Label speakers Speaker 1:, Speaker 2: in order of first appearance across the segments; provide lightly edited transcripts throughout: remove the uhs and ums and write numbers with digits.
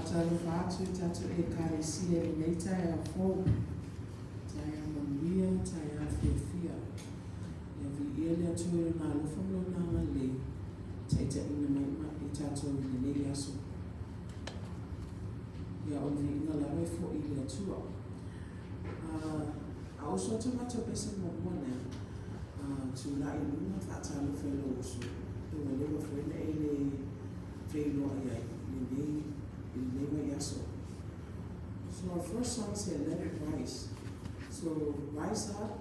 Speaker 1: Talofa atu tatu e karesi e leita e a fou. Tai a mamia, tai a fefia. Ia vi ia lea tue na alofa mlo na ngale. Tai te ina maima i tatu i le aso. Ia o vi inga lawe fo i lea tua. A oso tomato pesa mwamwana. Tu la i luna whatalo whelo oso. Ua lewa whena e le whelo ai ai. So our first song said, let it rise. So rise up,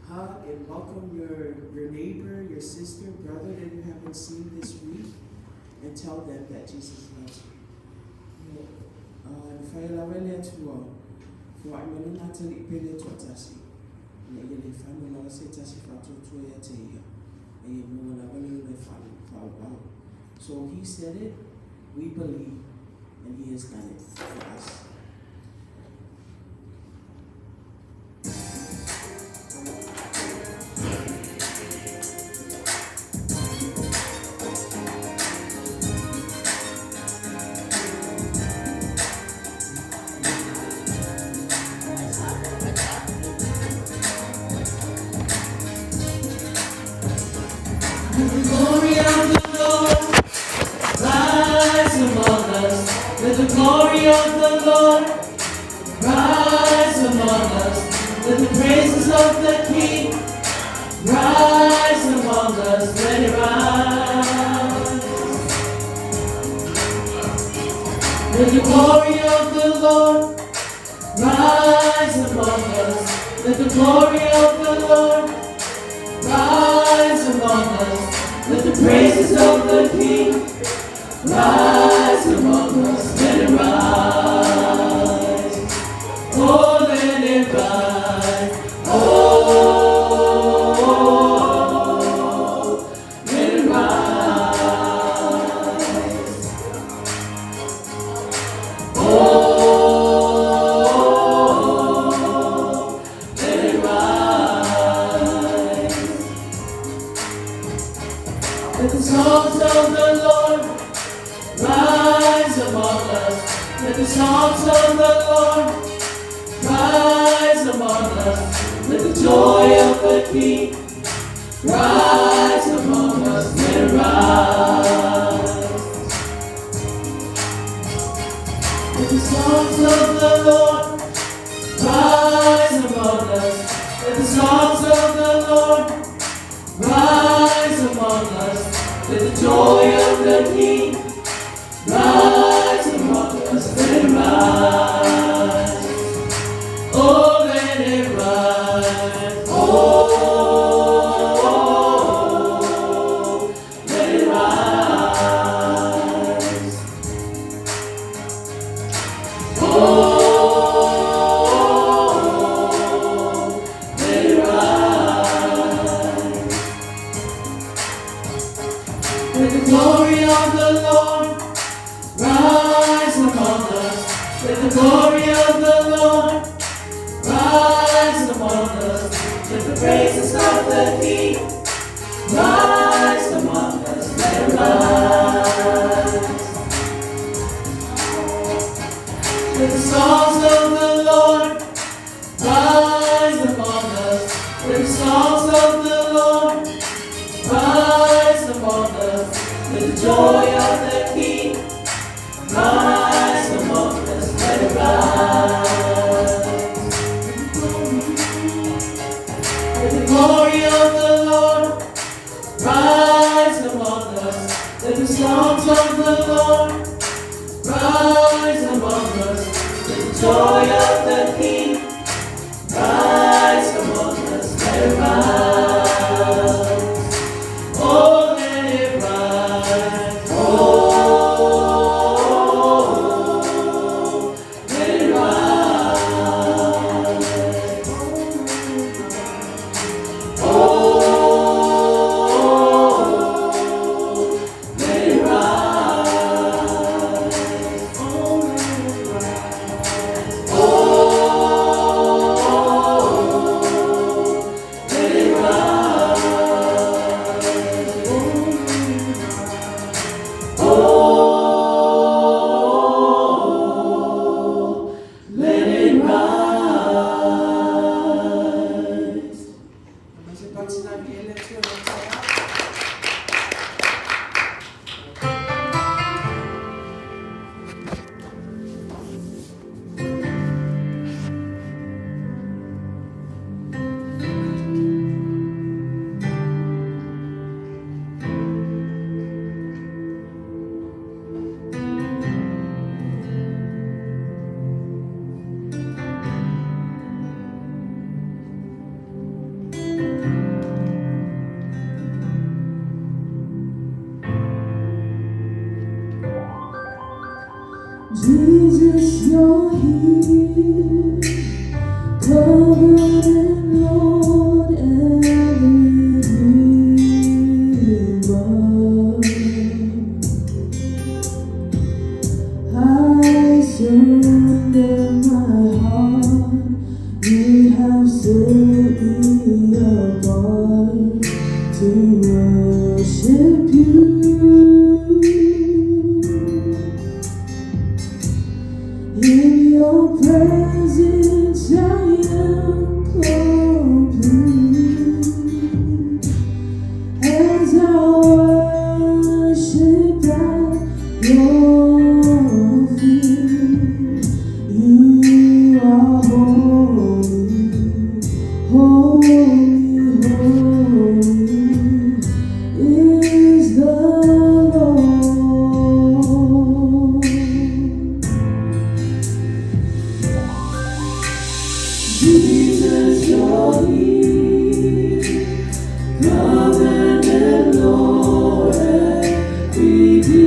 Speaker 1: hug and welcome your neighbor, your sister, brother that you haven't seen this week, and tell them that Jesus loves you. Faiai lawele tua, for I will not tell it pele to tasi. Ne ele fano la se tasi fato tua ya te ia. E mo la wale le falo. So he said it, we believe, and he has done it for us.
Speaker 2: Oh
Speaker 1: Jesus, you're here, covered in Lord and Redeemer. I surrender my heart. You have set me apart to worship you. In your presence I am complete. As I worship at your feet, you are holy, holy, holy is the Lord. Jesus, you're here, covenant and Lord and Redeemer.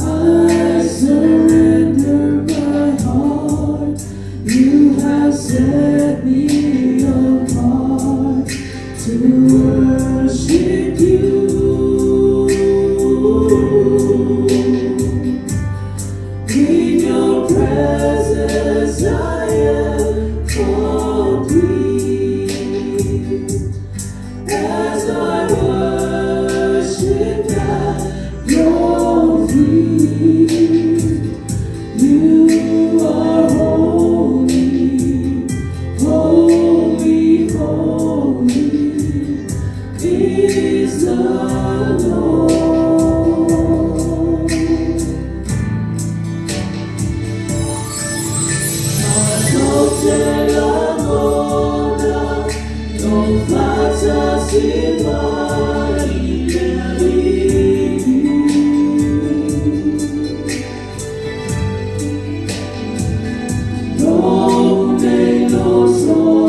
Speaker 1: I surrender my heart. You have set me apart to worship you. In your presence I am complete. As I worship at your feet, you are holy, holy, holy is the Lord. Katella Ave, non facciasi mai donde lo so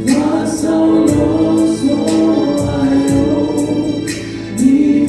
Speaker 1: faccia lo so di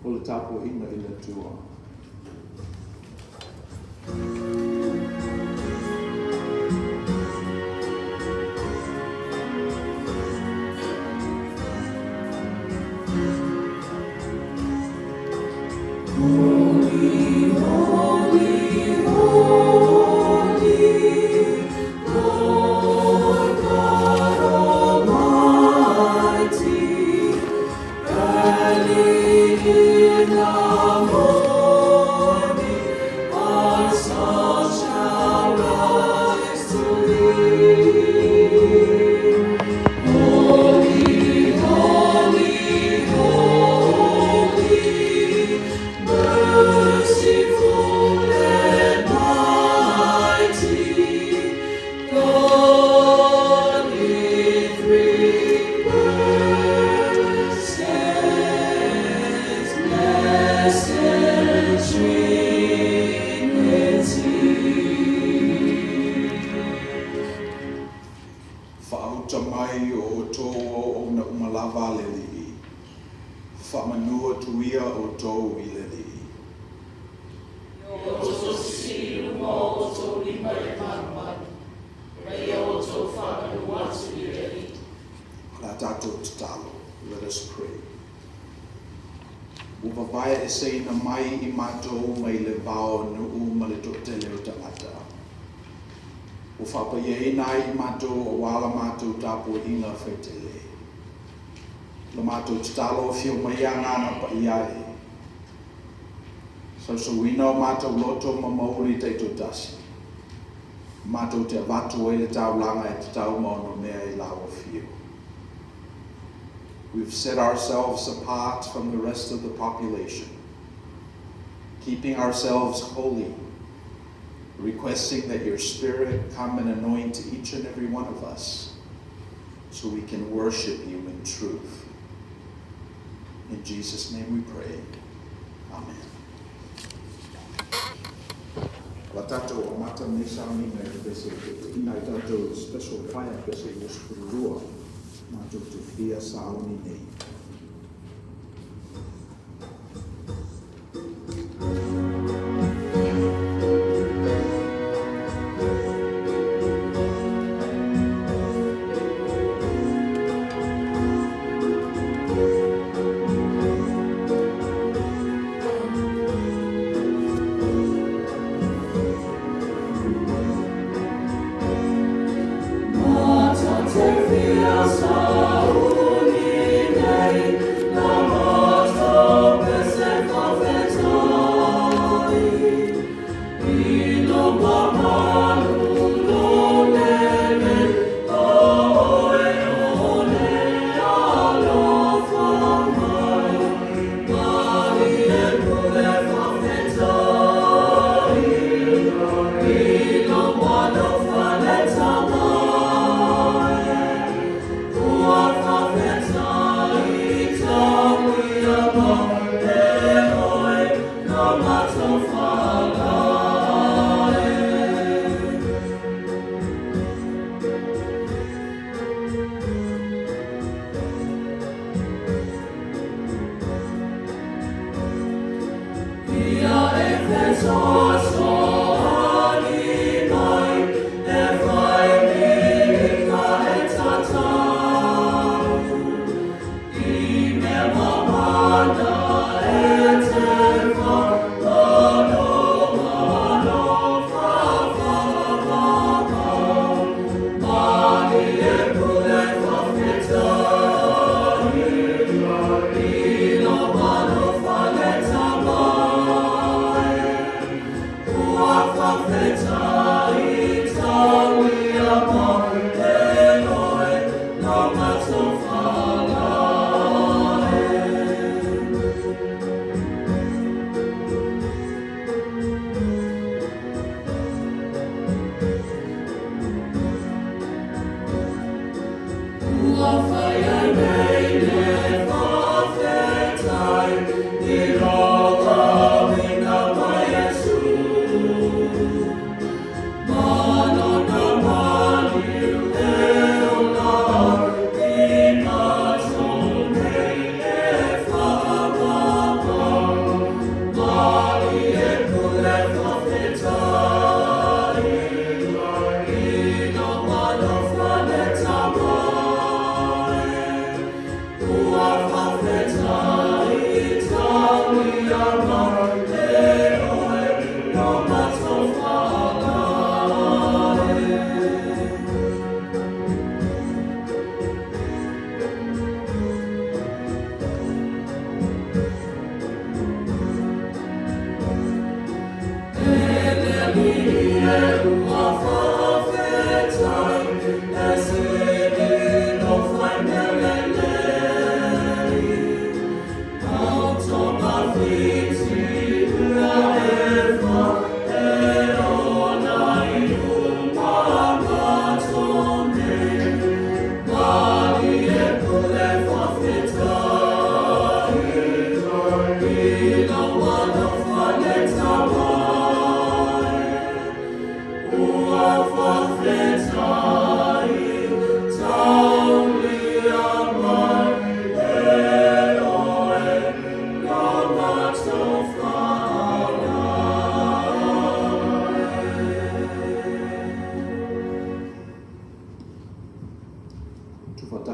Speaker 2: O le tapo inga I le tua.
Speaker 1: Early in the morning.
Speaker 2: whamanua tuia o tōu i le li.
Speaker 3: O tō siru mō o tō lima e marumanu, reia o tō whakanu atu i le li.
Speaker 2: Ra tātou te talo. Let us pray. Upapaya e seina mai I mātou mai le vao nuu ma le tōtele o tangata. Upapaya e nai I mātou o wala mātou tāpo inga whaitele. Le mātou te talo whio mai angana pa iai. So we know mātou loto ma mauri te tōtasi. Mātou te avatu e le taulanga e te tau maono mea I lawa whio. We've set ourselves apart from the rest of the population, keeping ourselves holy, requesting that your Spirit come and anoint each and every one of us so we can worship you in truth. In Jesus' name we pray. Amen. La tatou o mata nesa mina e pese ina I tatou special fire pese I uskurua. Mātou te whia saoni nei.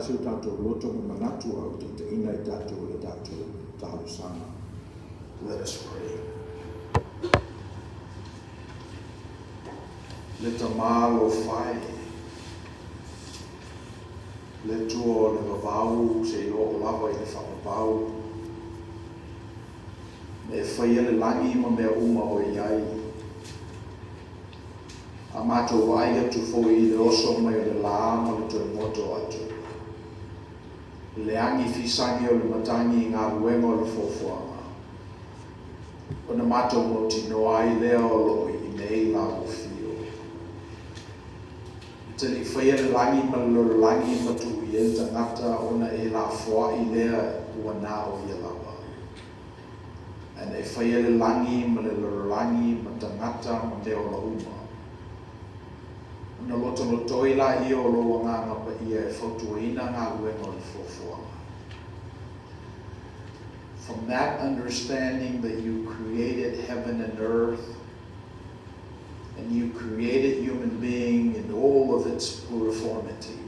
Speaker 2: Tasiu tātou loto me manatu au te ina I tātou le tātou tahalusanga. Let us pray. Le tamalo fai. Le tuo le vavau se o lava I le whakapau. Me whaia le langi ma mea uma o iai. A mātou vai atu fōi le oso mai o le lā ma le tue moto atu. Le angi fisangi o le matangi ngā ruenga o le fōfuanga. O na mātou mo tino ai lea o lo I nei la o fio. Te li whaia le langi ma le langi ma tu I e tangata o na e la fua I lea ua nā o ia lawa. Ane e whaia le langi ma le langi ma tangata ma te o la uma. Na loto loto I la I o lo ngā ngapa ia e whautuaina ngā ruenga o le fōfuanga. From that understanding that you created heaven and earth, and you created human being in all of its pluriformity.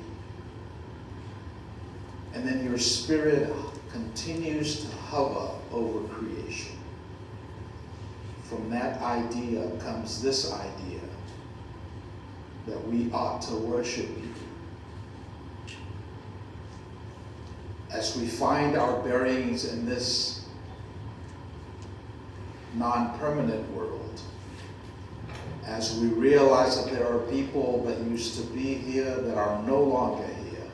Speaker 2: And then your spirit continues to hover over creation. From that idea comes this idea that we ought to worship you. As we find our bearings in this non-permanent world, as we realize that there are people that used to be here that are no longer here,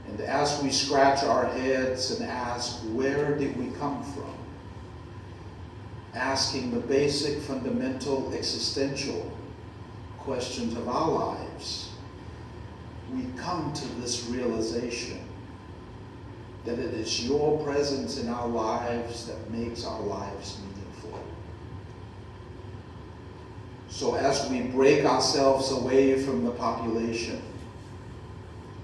Speaker 2: and as we scratch our heads and ask, where did we come from? Asking the basic, fundamental, existential questions of our lives, we come to this realization that it is your presence in our lives that makes our lives meaningful. So as we break ourselves away from the population,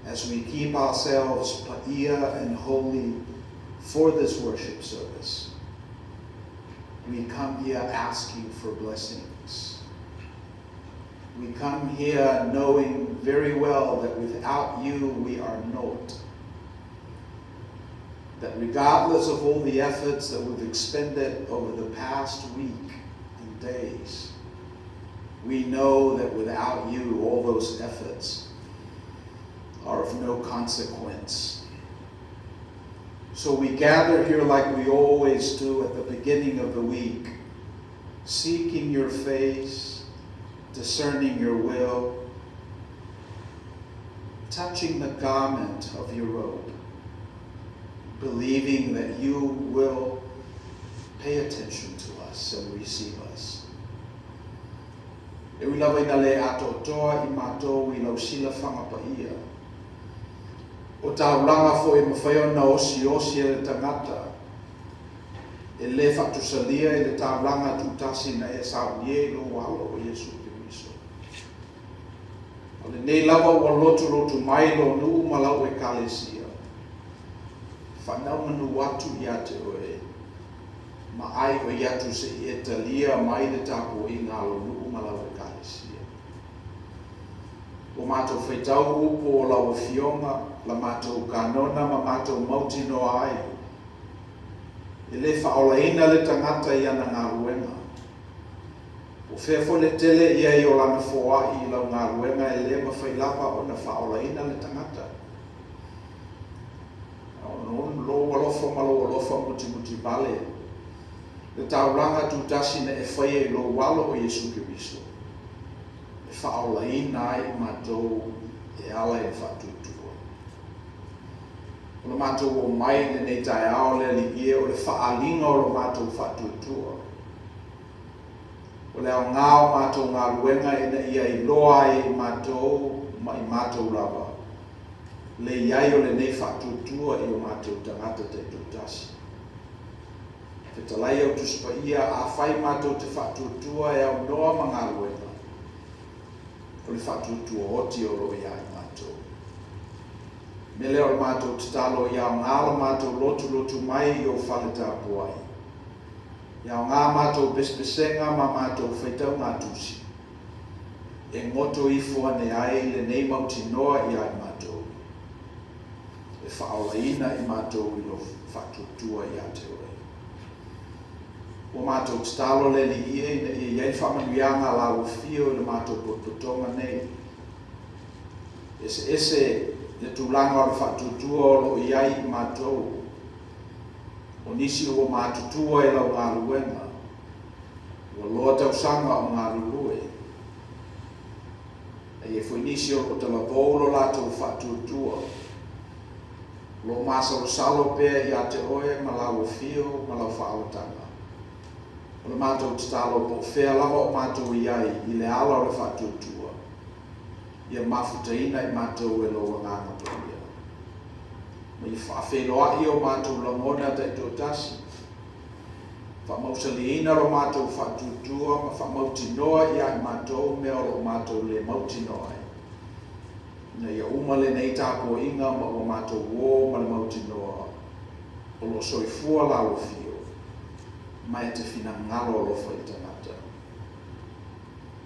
Speaker 2: as we keep ourselves pa'ia and holy for this worship service, we come here asking for blessings. We come here knowing very well that without you we are naught. That regardless of all the efforts that we've expended over the past week and days, we know that without you all those efforts are of no consequence. So we gather here like we always do at the beginning of the week, seeking your face, discerning your will, touching the garment of your robe, believing that you will pay attention to us and receive us. E ui lawa ina le ato toa I mātou I lau sila whangapa ia. O taulanga fo e mawhaio na osi e le tangata. E le whatusalia e le taulanga tutasi na e saunie no walo o Yesu Kiriso. O le nei lawa ua lotu mai lo nuu malau e kalesia. Whanau manu watu I ate oe. Ma ai o iatu se I etalia mai le tapo I ngā lo nuu malau e kalesia. O mātou whaitau upo o lau fionga, la mātou kanona ma mātou mauti no ai. E le whaolaina le tangata I ana ngā ruenga. O whewho le tele ia I o lana whoa I lau ngā ruenga e le mawhailapa o na whaolaina le tangata. Non lo walofa malo walofa muti vale. Le tauranga tutasi na e whaia I lo walo o Yesu Kiriso. E whaolaina ai mātou e ala e whatutua. O le mātou o mai le nei tai ao le li ia o le whaalinga o le mātou whatutua. O le au ngāo mātou ngā ruenga e na ia I loa I mātou ma I mātou lava. Le iai o le nei whatutua I o mātou tangata te tutasi. Te talai au tuspa ia a whai mātou te whatutua e au noa ma ngā ruenga. O le whatutua oti o roi ai mātou. Me leo le mātou te talo I au ngāla mātou lotu mai I o whale tāpuai. I au ngā mātou besbesenga ma mātou whaitau ngā tusi. E ngoto I fua ne ai le nei mauti noa I ai mātou. e whaolaina I mātou I lo whatutua I a te oe. O mātou talo le li ia I iei whamanuianga la ufio le mātou pototonga nei. Ese le tūlanga o le whatutua o lo iai I mātou. O nisi o mātutua I lau ngā luenga. O loa tausanga o ngā lulue. E foi nisi o talavolo la tau whatutua. Lo masa o salo pe I a te oe ma lau fio ma lau whaotanga. O le mātou talo po whea lava o mātou iai I le ala o le whatutua. Ia mafutaina I mātou e loa nganga toia. Ma I whawheloa I o mātou langona te tōtasi. Whamausaliina lo mātou whatutua ma whamautinoa I a mātou mea o mātou le mautinoa. Na ia uma le nei tāpo inga ma o mātou wō ma le mautinoa. O lo soifua la o fio. Mai te whina ngalo lo whaitanata.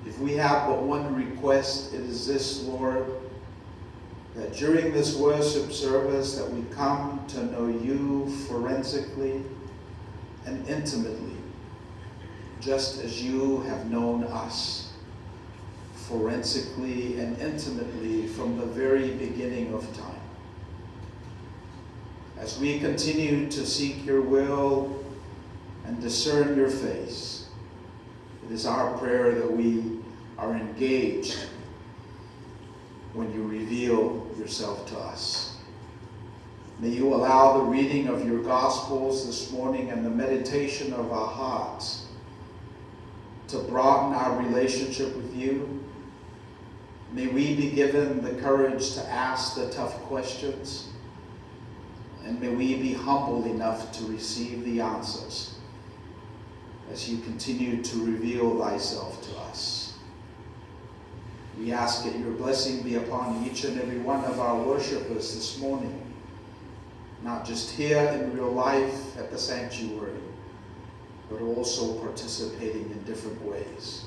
Speaker 2: If we have but one request, it is this, Lord, that during this worship service that we come to know you forensically and intimately, just as you have known us forensically and intimately from the very beginning of time. As we continue to seek your will and discern your face, it is our prayer that we are engaged when you reveal yourself to us. May you allow the reading of your Gospels this morning and the meditation of our hearts to broaden our relationship with you. May we be given the courage to ask the tough questions, and may we be humble enough to receive the answers as you continue to reveal thyself to us. We ask that your blessing be upon each and every one of our worshipers this morning, not just here in real life at the sanctuary, but also participating in different ways.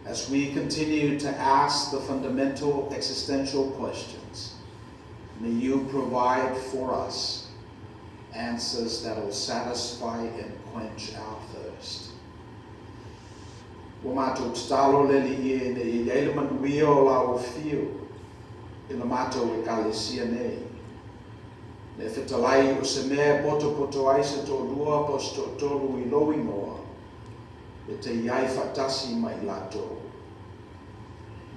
Speaker 2: As we continue to ask the fundamental existential questions, may you provide for us answers that will satisfy and quench our thirst. O mātou talo leli I ne I manuia o la o fio, I la mātou kalesia nei. Ne whetalai o se mea poto ai se tō lua pos tō tolu I lowi noa, e te iai whatasi mai lātou.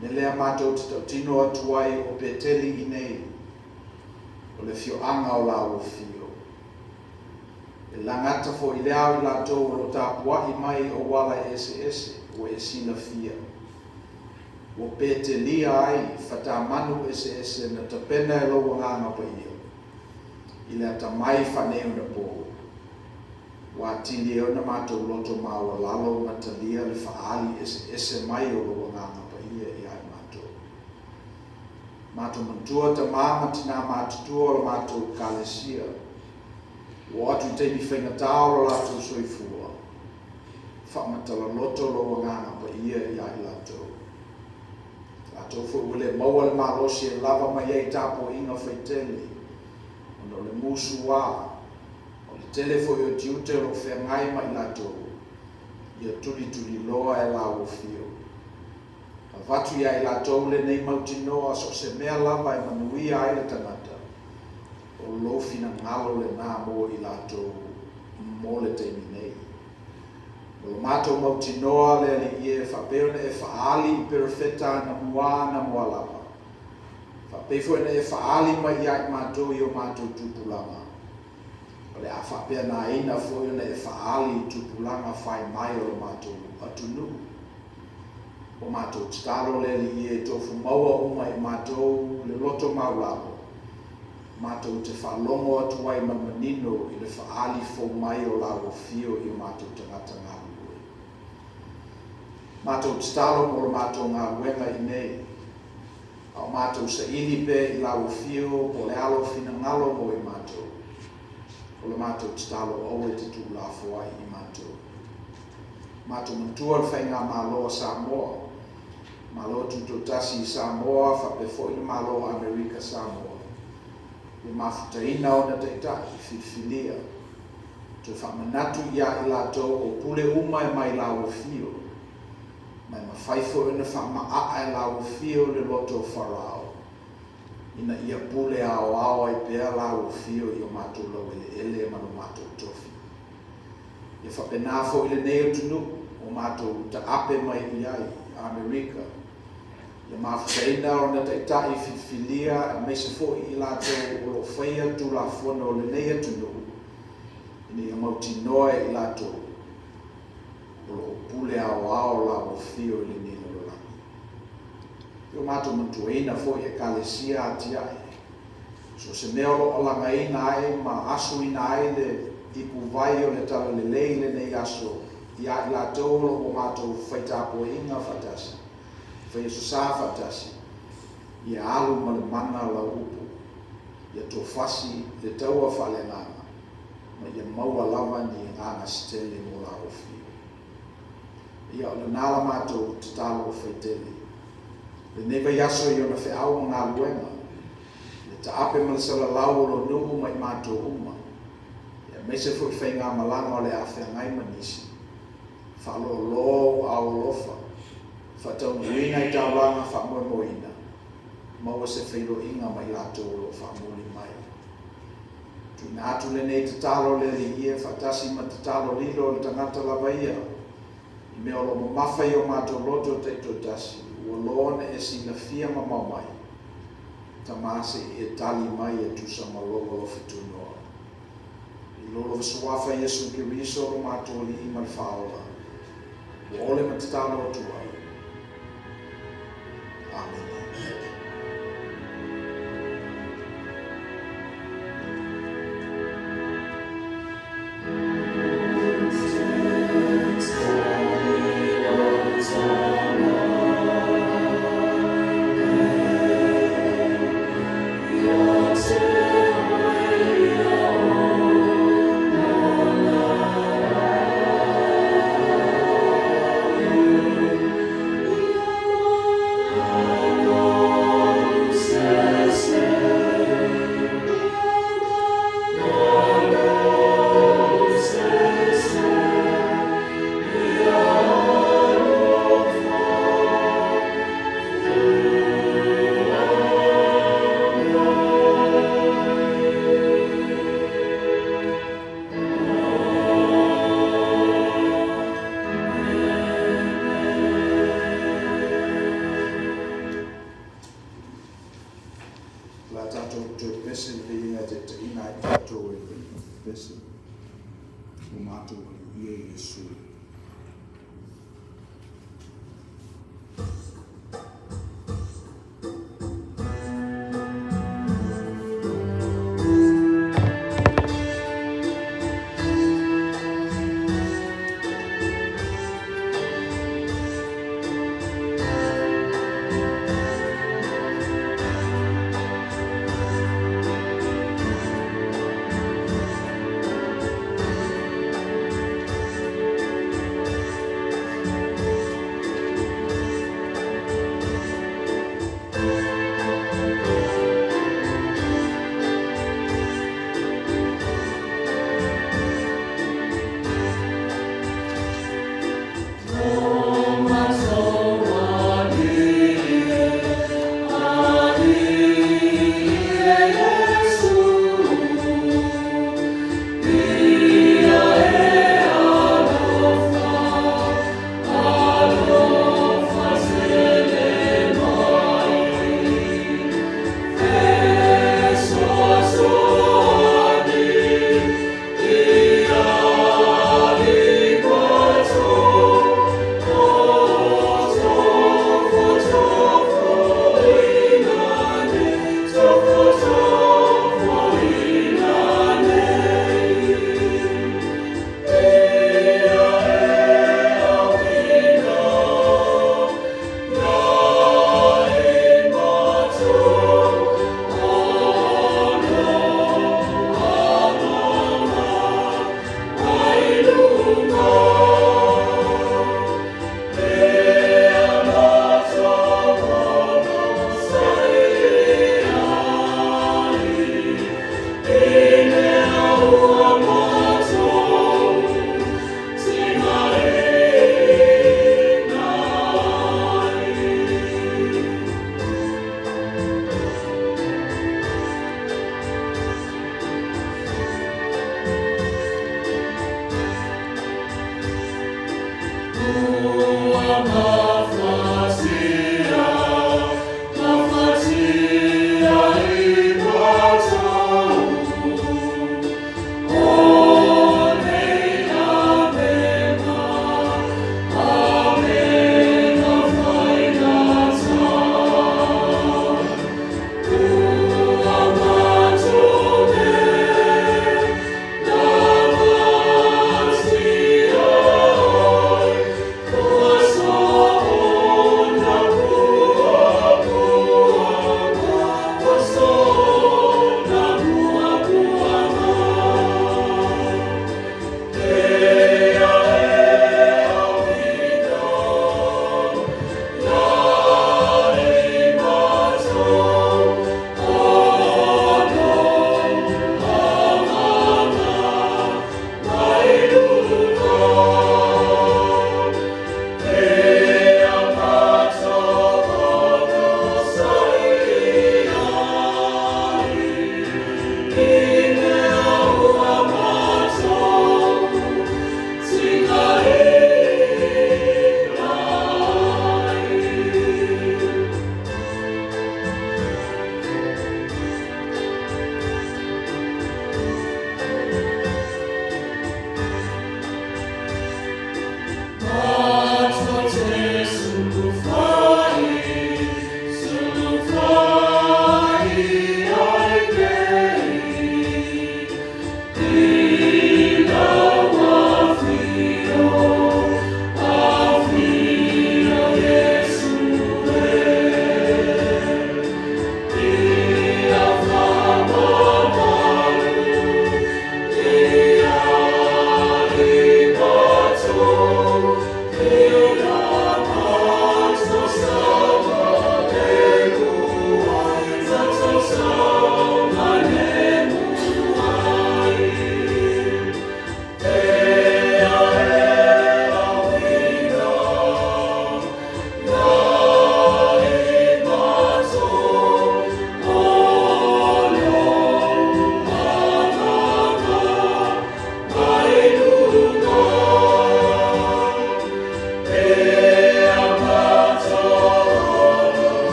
Speaker 2: Ne lea mātou te tautino atuai o peteli I nei, o le fio anga o la o fio. E langata fo I leau I lātou o lo tāpua I mai o wala ese, o e sina fia. O petelia ai, whatamanu ese na tapena e loa nganga pa ia. I le ata mai whaneo na pō. Wa tili o na mātou loto maua lalo matalia le whaali ese mai o loa nganga pa ia I ai mātou. Mātou mantua ta māma tina mātutua o mātou kalesia. O atu te ni whengatao o lātou soifua. Whamatala loto loa nganga pa ia I ai lātou. Lātou fu ule maua le malosi e lava mai ei tāpo inga whaiteli. Ono le musu wā. O le telefo I o tiute o whengai mai lātou. Ia tuli loa e la o fio. A vatu ia I lātou le nei mautinoa so se mea lava e manuia ai le tangata. O lofina ngalo le nā mo I lātou mo le teimi nei. O mātou mautinoa le ali e whapeona e whaali I perifeta na mua na mua lava. Whapefo e whaali mai ai mātou I o mātou tupulanga. O le a whapea na ina fo e whaali I tupulanga whai mai o mātou atunu. O mātou titalo le ali e tofu maua uma I mātou le loto maulabo. Mātou te whalongo atu ai manino I le whaali fo mai o la o fio I o mātou tangata ngā lue. Mātou titalo mo mātou ngā wenga I nei. A mātou sa ini pe I la o fio po le alo fina ngalo mo I mātou. O le mātou titalo au e te tū la foai I mātou. Mātou mantua le whainga māloa Samoa. Māloa tutotasi Samoa, whapefo I māloa Amerika Samoa. e mafutaina o na taitai fifilia te whamanatu ia I lātou o pule uma e mai lau fio mai mawhaifo ina whamaa e lau fio le loto wharao ina ia pule ao e pēr lau fio I o mātou lau ele manu mātou tofi ia whapenafo I le neo tunu o mātou ta ape mai iai Amerika ia mawhakaina o na taitai fifilia a meise fo I lātou o lo whaia tu la fona o le neo tunu ina ia mauti noe I lātou o lo pule ao la o fio I le neo lo langi ia mātou mantuaina fo I kalesia atiai so se mea o langaina ai ma asu ina ai le ipu vai o le tala le leile nei aso ia I lātou o mātou whaitapo inga whatasi whai so sa whatasi ia alu ma le mana la upu ia tō whasi le taua whale nganga ma ia maua lava ni nganga stele mo la ofi ia o le nala mātou te talo o whaitele le neva yaso I ona whi au ngā luenga le ta ape ma le sala lau o lo nuhu mai mātou uma ia meise fo I whai ngā malanga o le awhia ngai manisi whalo lo au lofa whatau muina I tauranga whamoe moina maua se whiro inga mai lātou lo whamuli mai tui nātu le nei te talo le li ia whatasi ma te talo lilo le tangata lava ia I mea lo mawhai o mātou loto te to tasi ua loona e sina fia ma mau mai tamase e tali mai e tusa ma logo lo fitunoa I lolo vasuafa Yesu Kiriso lo mātou li ima le whaola ua ole ma te talo atua Amen.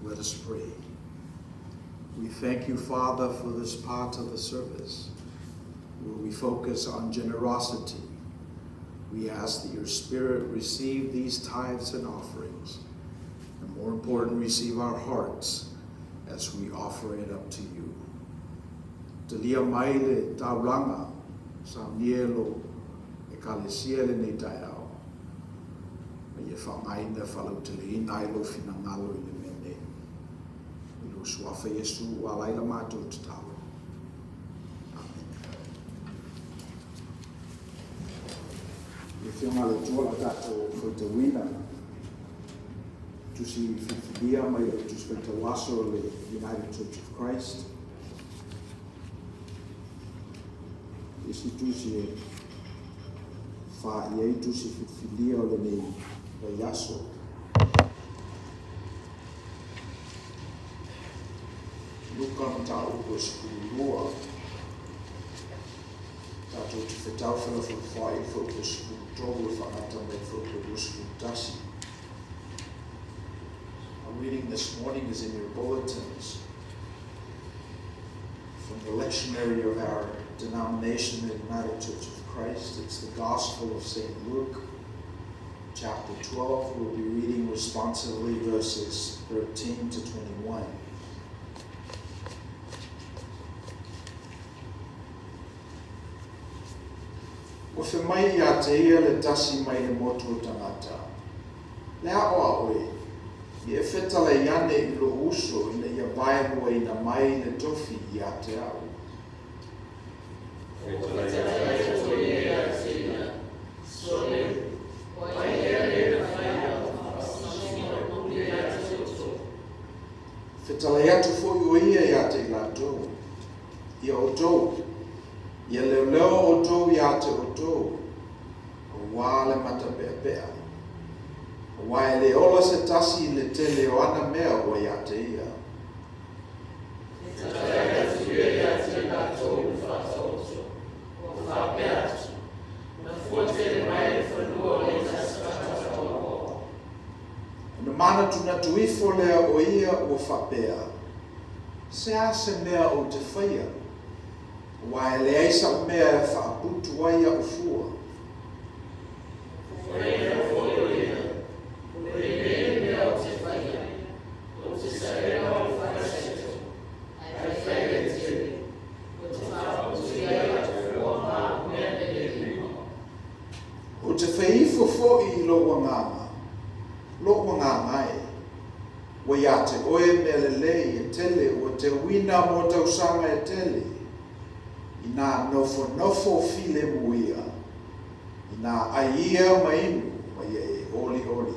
Speaker 2: Let us pray. We thank you, Father, for this part of the service where we focus on generosity. We ask that your Spirit receive these tithes and offerings, and more important, receive our hearts as we offer it up to you. Talia maile tauranga sa nielo e kalesia le nei tai au. Ia whangaina whalau te le ina ilo fina ngalo i le mene. Ilo suafa Yesu wa laila mātou te talo. Amen. Ia whiunga le tuala tātou whaita wina. Tusi whiwhiria mai le tusi whaita waso le United Church of Christ. Isi tusi e Faiai tusi whiwhiria o le nei yaso. Luka ta upo skulua. Tato te whetau whana whai whaupo skul whanata mai whaupo skul tasi. Our reading this morning is in your bulletins from the lectionary of our denomination, the United Church of Christ. It's the Gospel of St. Luke, chapter 12. We'll be reading responsively verses 13 to 21. O whi mai a te ia le tasi mai le motu o tangata. Lea oa oe, i e whetala i ane i lo uso i le ia vaenua i na mai le tofi i a te au. Whetala atu fōi o ia i a te latou, i a o tou, i a leo leo o tou i a te o tou, o wā le mata pea pea, o wā e le ola se tasi i le tele o ana mea o i a te ia. Na mana tuna tuifo lea o ia o whapea. Se a se mea o te whaia. Wa e lea isa o mea e whaaputu waia o fua. O te whaifo fōi I lo wanganga. Lo wanganga e. Wa ia te oe mea lelei e tele o te wina mo tausanga e tele. I nā nofo file muia. I nā aia mainu mai e oli oli.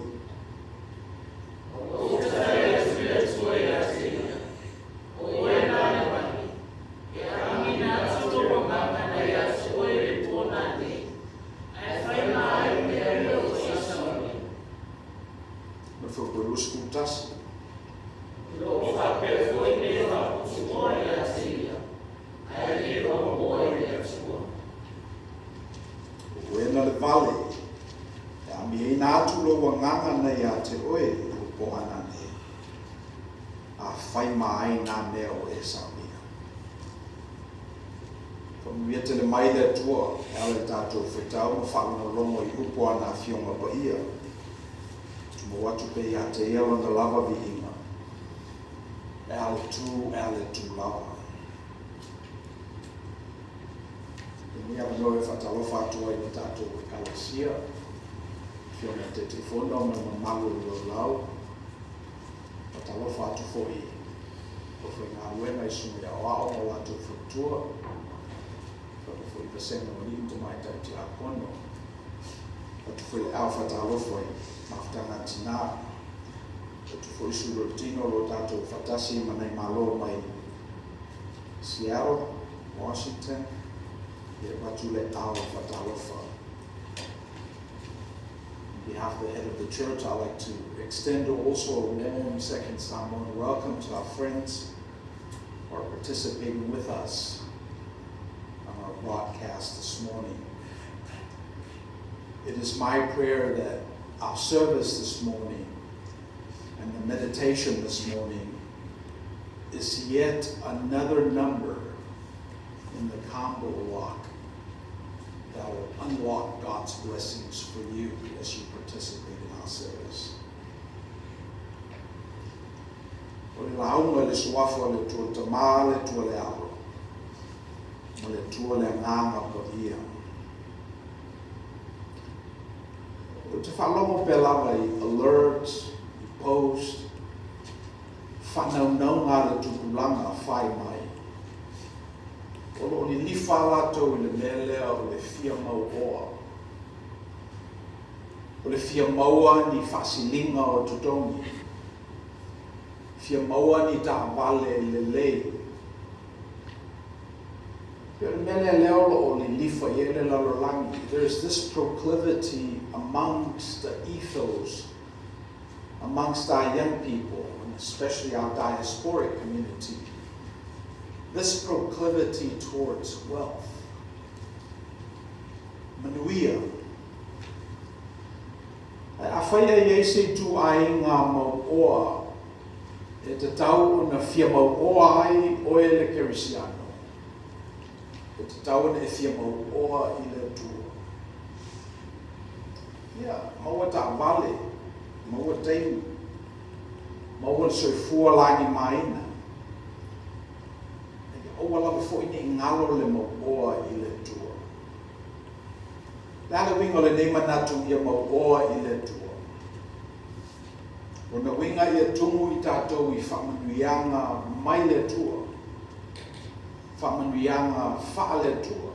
Speaker 2: Mai le tua, ele tātou whetau, ma whaunga longo I upo ana whionga pa ia. Tumo watu pe ia te ia ronga lava vi inga. Ele tu lava. Ni ava noe Talofa atua I tātou kalasia. Whionga te te whona me mamalu I lau. Talofa atu fōi. Ko whenga uena I sumi a wao o atu whutua. Foi the same one to my time to Akono. But for Alpha Talofa, Maftanga Tina, but for Surutino, Rotato, Fatasi, Manai Malo, my Seattle, Washington, Batule Alpha Talofa. On behalf of the head of the church, I'd like to extend also a warm second Samoan welcome to our friends who are participating with us broadcast this morning. It is my prayer that our service this morning And the meditation this morning is yet another number in the combo lock that will unlock God's blessings for you as you participate in our service. O le launga le suafa le tua tamā le tua le alo. O le tua le nganga pa ia. O te whalomo pe lava I alert, I post, whanau ngā le tupulanga whai mai. O lo ni lifa lato I le mele o le fia mau oa. O le fia maua ni whasilinga o tutongi. Fia maua ni ta vale le lei. Pero mele leo o li lifa yele lalolangi. There's this proclivity amongst the ethos, amongst our young people, and especially our diasporic community. This proclivity towards wealth. Manuia. A Faiai se tu ai ngā mau oa. E te tau na fia mau oa ai o e le kerisiano. E te tau na e fia mau oa I le tua. Ia, maua ta vale, maua teinu, maua soifua langi Maina. E oa lava fo ini ngalo le mau oa I le tua. Lala wingo le nei manatu ia mau oa I le tua. O na winga ia tumu I tātou I whamanuianga mai le tua. Whamanuianga wha le tua.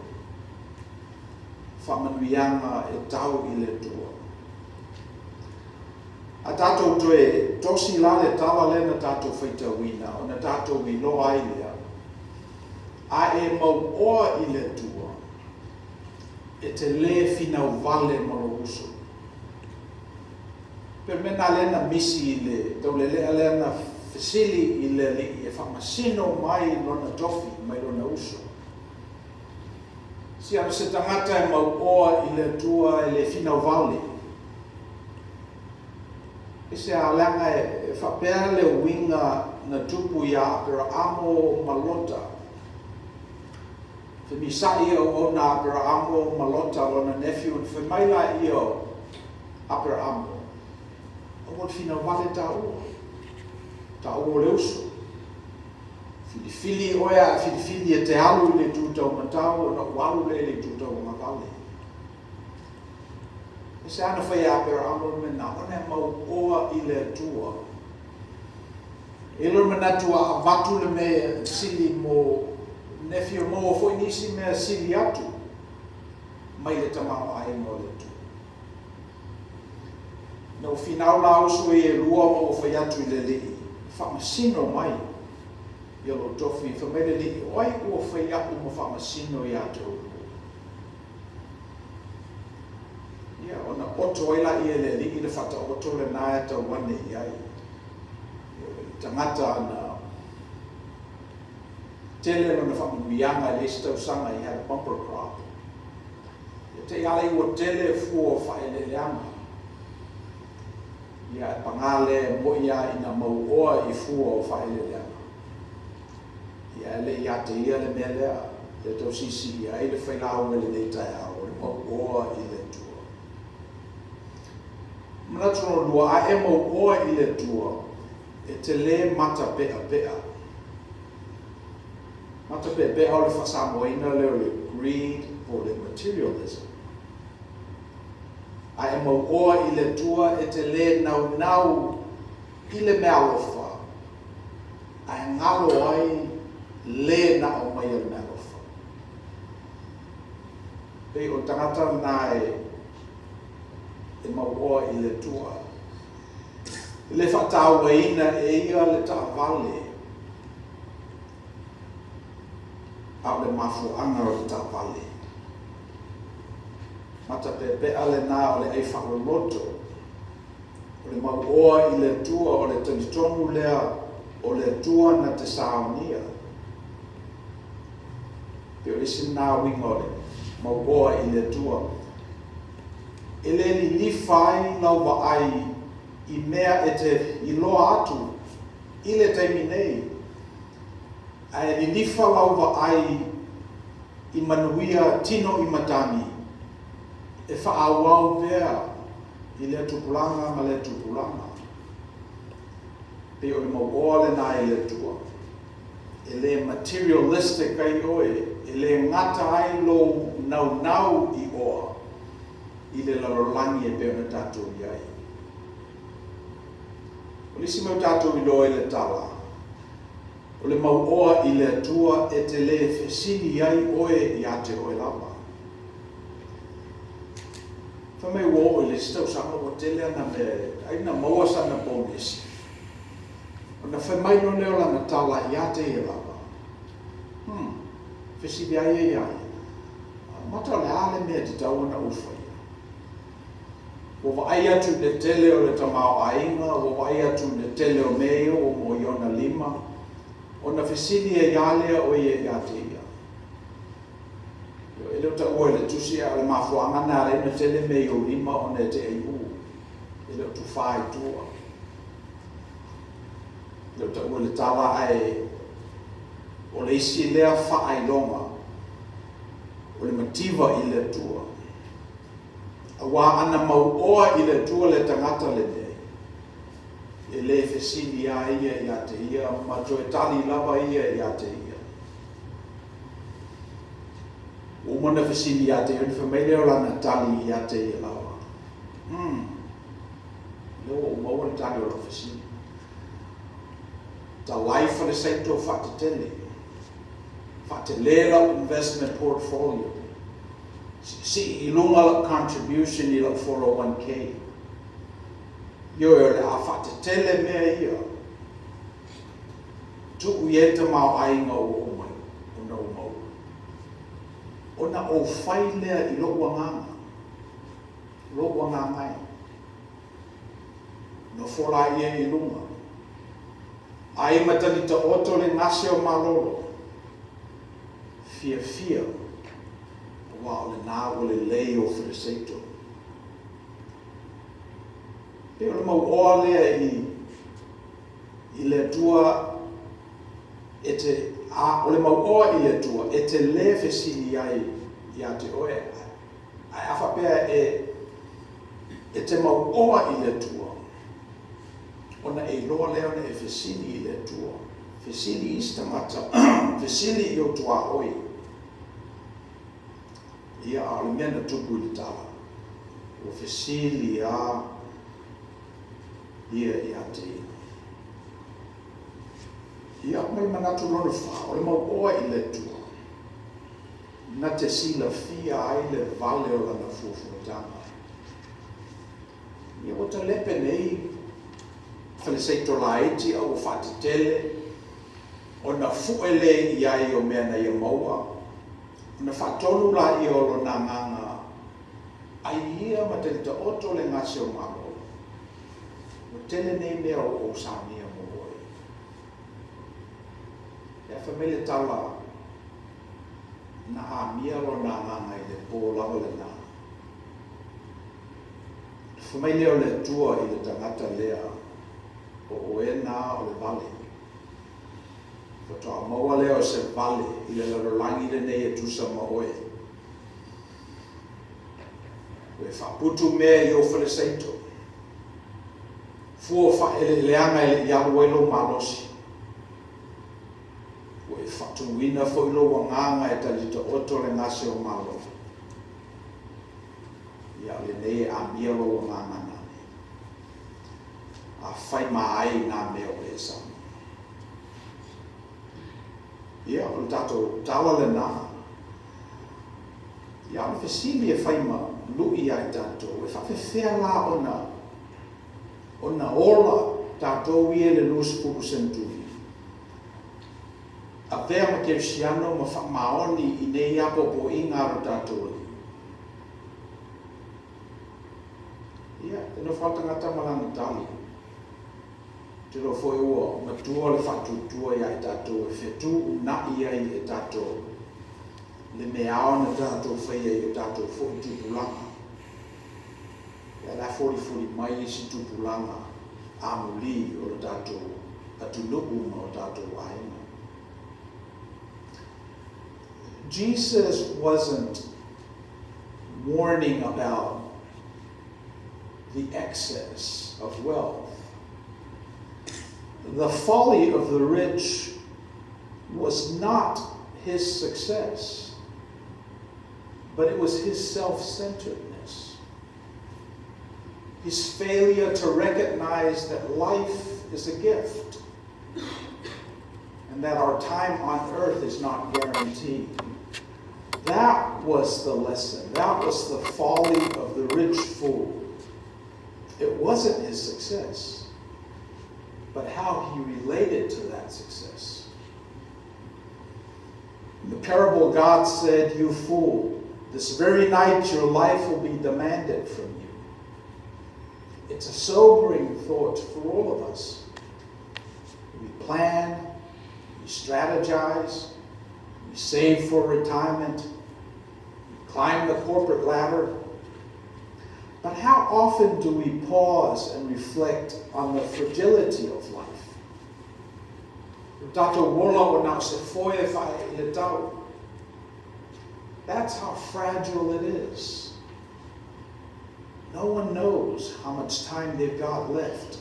Speaker 2: Whamanuianga e tau I le tua. A tātou toe tosi la le tala le na tātou whaita wina. O na tātou I loa I lea. A e mau oa I le tua. E te le finau vale malo uso. Per mena lena Misi I le, tau le lea lena Fili I le li, e whamasino mai lona tofi, mai lona uso. Si ana se tangata e mau oa I le tua e le finau vale. E se a langa e whapea le winga na tupu ia pera amo malota. Fe misai o na pera amo malota lona nephew, fe maila I o apera amo. O fina vale ta o le uso. Fili oia, fili e te alu le tutau matau, na walu le tutau mavale. E se ana whai apera amo me na one mau oa I le tua. E lo mena tua avatu le me sili mo nefio mo foi nisi me sili atu. Mai le tamau ai mo le tua. No final la uso e lua mo foi atu le li. Whamasino mai. Ia lo tofi whamere li. Oi ua whai atu mo whamasino I atu. Ia ona oto ila I le li. I le whata oto le nae ta wane I ai. Tangata na tele lo na whamanuianga le stau sanga I had a bumper crop. Ia te alai ua tele fua whae le leanga. Ia pangale mo ia ina mau oa I fua o whaele lea. Ia ele ia te ia le mea lea. Ia tau sisi ia ele whailau ele nei tai au. Le mau oa I le tua. Manatono lua a e mau oa I le tua. E te le mata pea pea. Mata pea pea o le whasamoina leo le greed o le materialism. A e mau oa I le tua e te le nau nau I le mea alofa. A e ngalo ai le na o mai le mea alofa. Pei o tangata nā e mau oa I le tua. I le whatau waina e ia le ta vale. A le mafu anga o le ta vale. Mata pepe ale na o le ai whaoloto. O le mau oa I le tua o le tanitonu lea o le tua na te saonia. Pio isi nā winga o le mau oa I le tua. E le li whai lau wa ai I mea e te iloa atu I le taimi nei. Ai ni lifa lauwa ai I manuia tino I matani. E whaawau pea I le tupulanga ma le tupulanga. Pe o le mauoa le nā I le tua. E le materialistic ai oe. E le ngata ai lo nau I oa. I le lalolangi e peo na tātou iai. O lisi mau tātou I loa I le tala. O le mauoa I le atua e te le fesini ai oe I ate oe lava. Whamei wo I le stau sanga o tele ana me aina maua sana bonesi. O na whamai no leo lana tala I ate I lava. Fesini ai ai. Mata le ale mea te tau ana ufai. Wo vai atu le tele o le tamao ainga, wo vai atu le tele o meo o mo iona lima. O na fesini e yalea o ia te ia. E leo ta ua le tusi a le mafuanga na re na tele meo lima o ne te ei u. E leo tu whai tua. Leo ta ua le tala ai o le isi lea whaai longa. O le mativa I le tua. Awa ana mau oa I le tua le tangata le nei. E le fesini a ia te ia, ma joe tali lava ia te ia. O mana fesini a te ia, ni whamele o lana tali ia te ia lava. Leo o maua ni tali o la fesini. Ta life le saito whatetele. Whatelela investment portfolio. Si I lunga contribution I la 401k. Yo le a whatetele mea ia. Tu uieta mau ainga o mai. Ona o mau. Ona o whai lea I lo wanganga. Lo wangangai. No whola ia I lunga. Ai matani ta oto le ngase o malolo. Fia. Wa o le nā o le lei o whiriseito. Pe o le mau oa lea I le tua e te o le mau oa I le tua e te le fesini ai I a te oe. Ai awha pea e te mau oa I le tua. Ona e loa lea ona e fesini I le tua. Fesini I stamata. Fesini I o tua oi. Ia a le mena tupu I tala. O fesili a ia te ia. Ia mai manatu lona wha, o le mau oa I le tua. Na te sila fia ai le vale o lana fufuatanga. Ia o ta lepe nei, whale seito la eti au whatetele, o na fuele I ai o mea na ia maua, na whatonu la I o lo nganga ai ia ma te ta oto le ngase o malo. O tele nei mea o samia mo oi. Ia whamele tala na a mia lo nganga I le po lava le nga. Whamele o le tua I le tangata lea o oena o le vale. Toa maua leo se vale I le lalolangi le nei e tusa ma oe. Ue whaputu mea I o whare seito. Fua whaele leanga I le ialu elo malosi. Ue whatuina whoilo wanganga e talita oto le ngase o malo. Ia le nei a mia lo wanganga nane. A whai maai nā mea o e sama. Ia, o tato tala le nā. Ia, o fesili e whaima lui ai tato. E whawhewhea la ona ola tato I le lus puku senturi. A vea ma kersiano ma whamaoni I nei apo po ingaro tato. Ia, e no whatangata malanga tali. Te lo foi ua matua le whatutua I ai tātou e whetu na I ai e tātou. Le meao na tātou whaiai e tātou fōi tupulanga. Ia la fōri mai I si tupulanga. amuli o tātou atuluku o tātou aina. Jesus wasn't warning about the excess of wealth. The folly of the rich was not his success, but it was his self-centeredness. His failure to recognize that life is a gift and that our time on earth is not guaranteed. That was the lesson. That was the folly of the rich fool. It wasn't his success, but how he related to that success. In the parable, God said, "You fool, this very night your life will be demanded from you." It's a sobering thought for all of us. We plan, we strategize, we save for retirement, we climb the corporate ladder. But how often do we pause and reflect on the fragility of life? That's how fragile it is. No one knows how much time they've got left.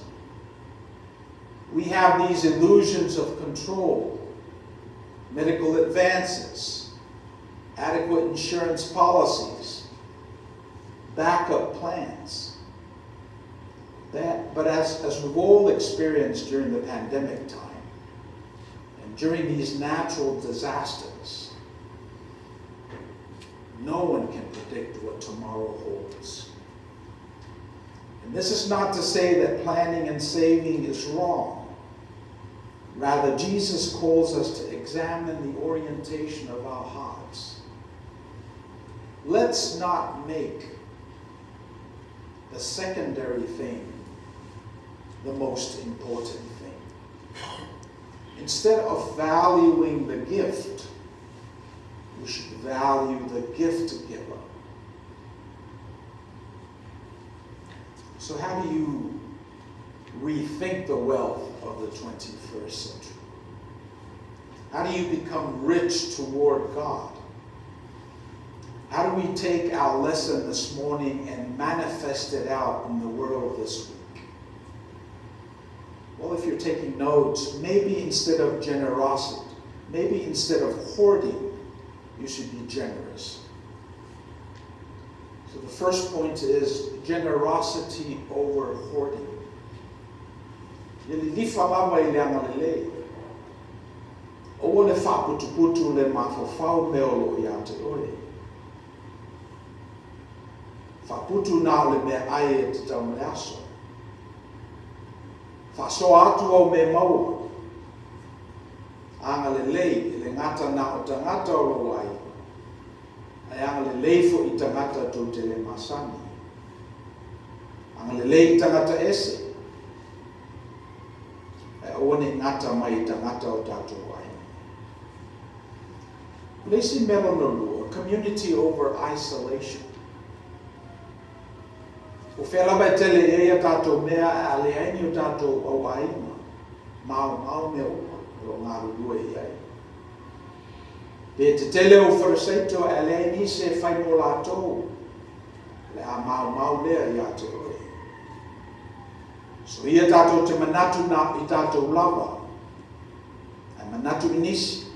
Speaker 2: We have these illusions of control, medical advances, adequate insurance policies, backup plans. But as we've all experienced during the pandemic time, and during these natural disasters, no one can predict what tomorrow holds. And this is not to say that planning and saving is wrong. Rather, Jesus calls us to examine the orientation of our hearts. Let's not make the secondary thing the most important thing. Instead of valuing the gift, we should value the gift giver. So how do you rethink the wealth of the 21st century? How do you become rich toward God? How do we take our lesson this morning and manifest it out in the world this week? Well, if you're taking notes, maybe instead of generosity, maybe instead of hoarding, you should be generous. So the first point is generosity over hoarding. Faputu na le me ai te tau me aso. Faso atu au me maua. Anga le lei, le ngata na o tangata o lo ai. Ai anga le lei fo I tangata tō te le masani. Anga le lei tangata ese. Ai one ngata mai tangata o tātou ai. Lesi Melonolu, a community over isolation. O whelama tele e a tātou mea a le aini o tātou au aina. Mau mea upa, o ngā rurua I ai. Pe te tele o wharasaito a le aini se whaino lātou. Le a mau lea I a te oe. So ia tātou te manatu na I tātou lava. Ai manatu inisi.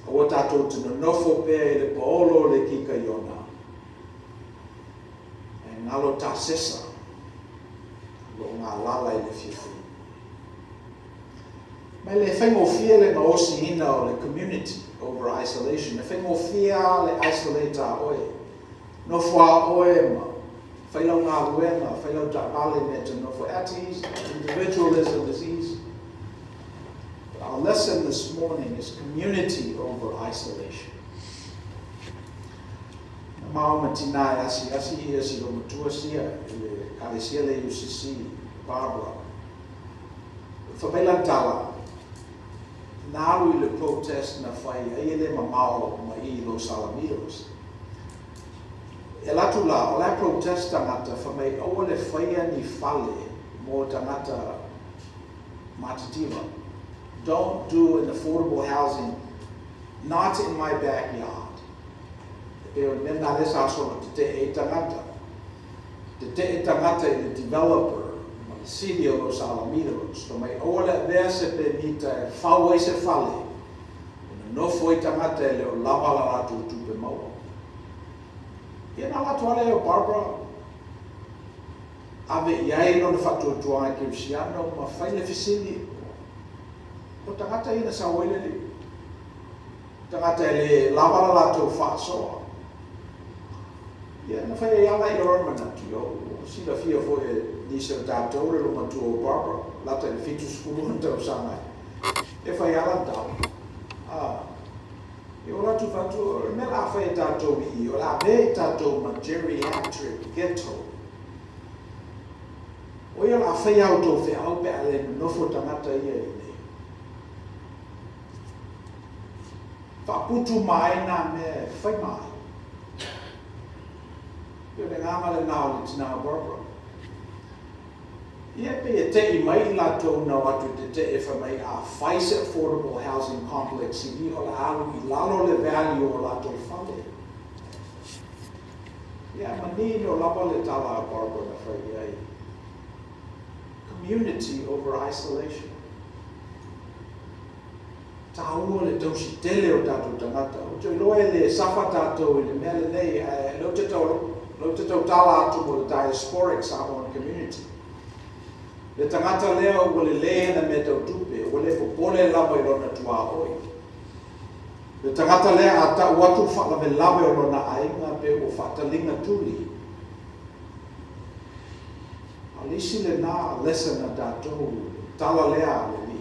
Speaker 2: O tātou te nonofo pēr I le paolo le kika iona. Ngalo ta sesa lo ngā lala I le fifu. Mai le whaingo fia le ngā osi ina o le community over isolation. Le whaingo fia le isolate a oe. No fua oe ma. Whailau ngā ruenga, whailau ta pale me te no for at ease. Individualism is easy. But our lesson this morning is community over isolation. Maoma tina asi lo matua sia le kalesia le UCC Barbara. Whameila tala. Nāru I le protest na Faiai le mamao mai Los Alamitos. E latu la, o la protest tangata whamei o le whaia ni fale mo tangata matativa. Don't do an affordable housing, not in my backyard. Pero nena lesa aso te tangata. Te tangata in the developer. City of los Alamitos, so may ola verse benita fawe se fale. No foi tangata le lava la tu pe mau. Ia na la toale o Barbara. Ave iai no fatu tua ke siano ma fai le fisili. O tangata ina sa wele le. Tangata le lava la tu fa so. Ia na fai ia lai ormana tio. Si la fia foi Nisa tātou re longa tu o Barbara, lata i fitu skulu tau sangai. E whai ala tau. E o ratu whatu, me la whai tātou I, o la vei tātou ma geriatric ghetto. O ia la whai au tō whi au pe ale nofo tangata ia I nei. Whaputu Maina me whai mai. Io ne ngāmale nāo le tina Barbara. Ia pe e te I mai la tō na watu te e whamai a Faiai affordable housing complex I o la alu I lalo le value o la tō whale. Ia mani no lapa le tala a Barbara na Faiai. Community over isolation. Tāua le tausi tele o tātou tangata. O tō loe le safa tātou I le mea le nei, lo te tau tala atu mo le diasporic Samoan community. Le tangata lea o le lea me tau tupe, o le popole lava I lona tua oi. Le tangata lea a ta watu whakave lava o lona ainga pe o whatalinga tuli. Alisi le nā lesa na tātou, tala lea le li.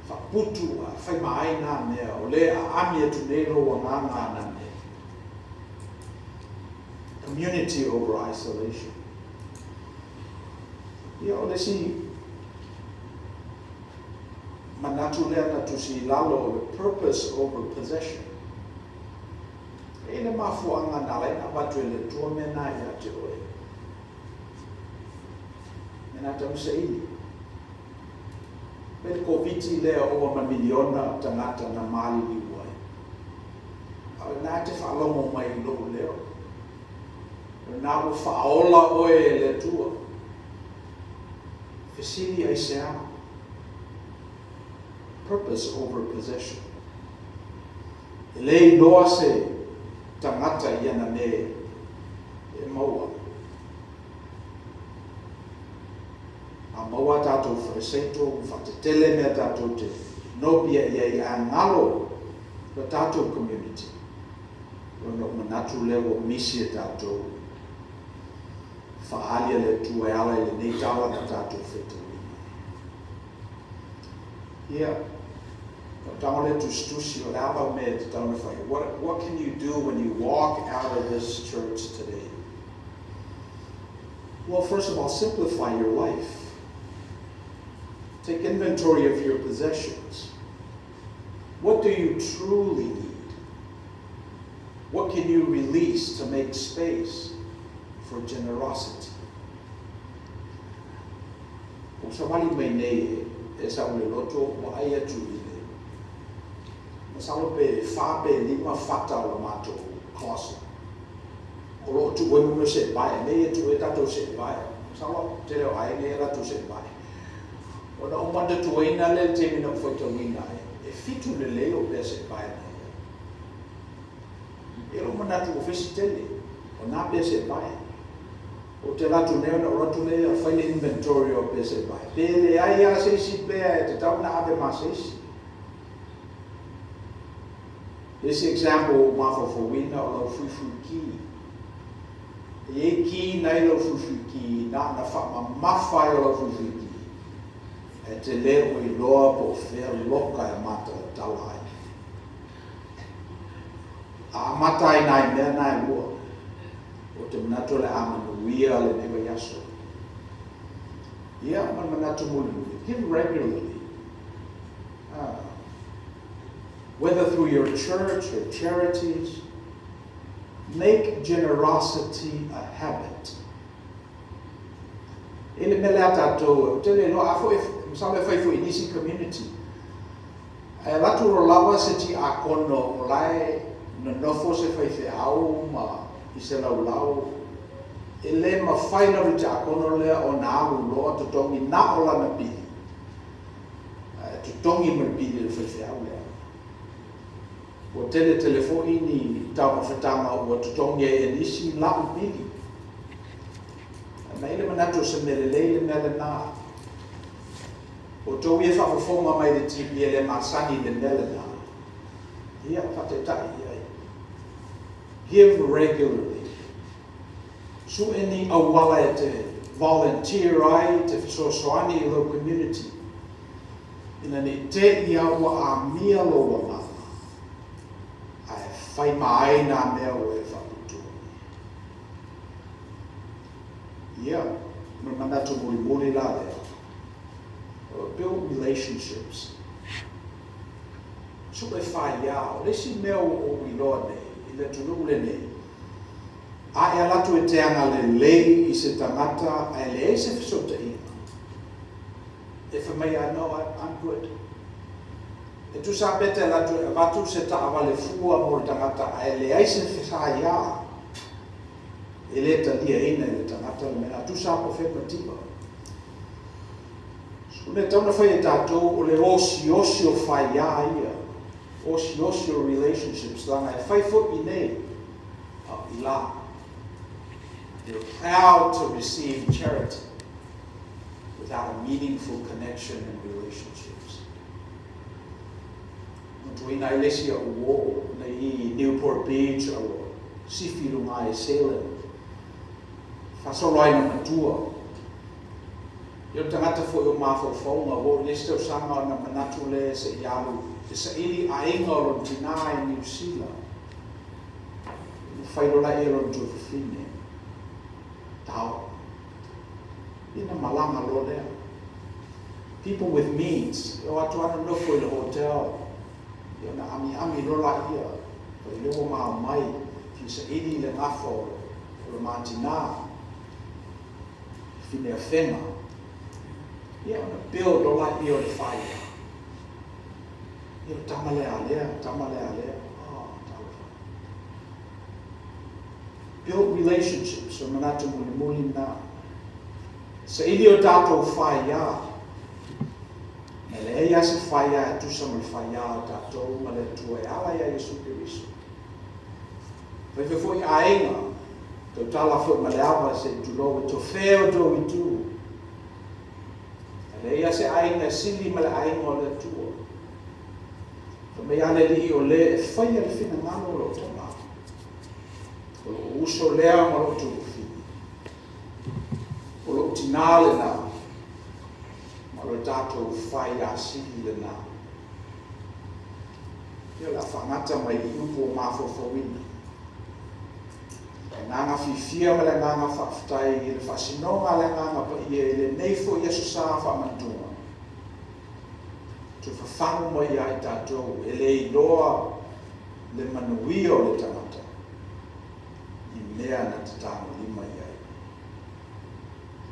Speaker 2: Whaputu a whai maai nā mea, o le a ami atu nero o nganga nā mea. Community over isolation. Ia o le si manatu lea na tu si lalo purpose over possession. E le mafuanga na lai na watu e le tua mena I ate oe. Mena tau se ili. Pele ko viti lea oa ma miliona tangata na mali I uai. Au nā te whaalongo mai I loo leo. Nā o whaola oe le tua. Fisili ai se ama. Purpose over possession. E lei noa se tangata iana me e maua. A maua tātou whareseito, whatetele mea tātou te nopia I a ngalo la tātou community. Rono manatu leo Misi e tātou. Whaalia le tue ala I le nei tawa na tātou whetau. Ia, tawa le tustusi o le ala me te tauna whai. What can you do when you walk out of this church today? Well, first of all, simplify your life. Take inventory of your possessions. What do you truly need? What can you release to make space for generosity? O sa wali mai nei e sa ule loto o ai atu I le. Masalo pe whape lima whata o la mato kosa. O lo tu wemu no se bae, nei atu e tato se bae. Masalo te leo ai nei ratu se bae. O na umanda tuaina le te mina whaita wina e fitu le leo pe se bae nei. E lo manatu o fesi tele, o na pe se bae. O te latu neo na ratu lea whaile inventory o pe se bae. Pele ai a seisi pea e te tauna ave ma seisi. This example o mafo for wina o lau fufu ki. E ki nei lau fufu ki na wha mawhai o lau fufu ki. E te leo I loa po whea loka e mata o talai. A mata I nai mea nai lua. O te manatu le amanuia le newa yaso. Ia man manatu mulu. Give regularly. Whether through your church or charities, make generosity a habit. Ele mele atato, tele lo afo msame faifo inisi community. Latu ro lava se ti akono lai no nofo se faife au ma ise lau. Ele ma faina ri akono le o na au lo to tongi na ola na pi. To tongi me pi le faife au le. O telefoni ni tau fetanga o to tongi e nisi lau pili. Na ile manato se melelele mele na. O tau e whafofonga mai le tipi ele masani le mele na. Ia whatetai ia. Give regularly. Su eni awala e te volunteer ai te fisosoani i lo community. Ina ni te ia ua a mia lo wala. Ai whai mai na mea o e whaputu. Yeah, manato muri la lea. Build relationships. So e Faiai, lesi mea o wilone, i le tunule nei. A e alatu e te anga le lei i se tangata, a e le e se fisota ina. E whamei I know I'm good. E tu sa pete alatu e vatu se ta awale fua mo le tangata, a e le e se Faiai. E le talia ina e le tangata le mena, tu sa po whema tipa. Une tauna whai e tātou o le osi o Faiai ia, osi o relationships, langa e whai foot i nei, I la. They're proud to receive charity without a meaningful connection and relationships. Tuina i lesi a uo, nei Newport Beach, o Sifirunga e Salem, whasolai na matua. Yo tangata fo o mafo o leste o sanga na manatu le se yalu te sa ili a inga o tina i New Zealand. Whairola e ron tu fine. Tau. Ina malanga lo lea. People with means. O atu ana nofo i le hotel. Yo na ami rola ia. O i leo maa mai. Ki sa ili le ngafo o le mantina. Fine a whenga. Ia ona build o lai o le Faiai. Ia tamale a lea. Talofa. Build relationships o manatu muli na. Sa ili o tātou Faiai. Me le eia se Faiai tusa mo le Faiai o tātou ma le tua e ala ia Yesu Kiriso. Whai foi a inga. Tau tala foi ma le awa se tulo to feo to i tu. Leia se ainga sili ma le ainga o le tua. Ka mea le li o le e whaia le whina ngano o lo tama. O lo uso lea ma lo tuku whina. O lo tina le na. Ma lo tātou whaia sili le na. Ia la whangata mai i upo mafofowina. E nganga fifia ma le nganga whaftai i le whasinonga le nganga pa ia i le neifo Yesu sa whamantunga. Tu whawhangu mo ia i tātou e le iloa le manuia o le tangata. I mea na te tāmu lima ia i.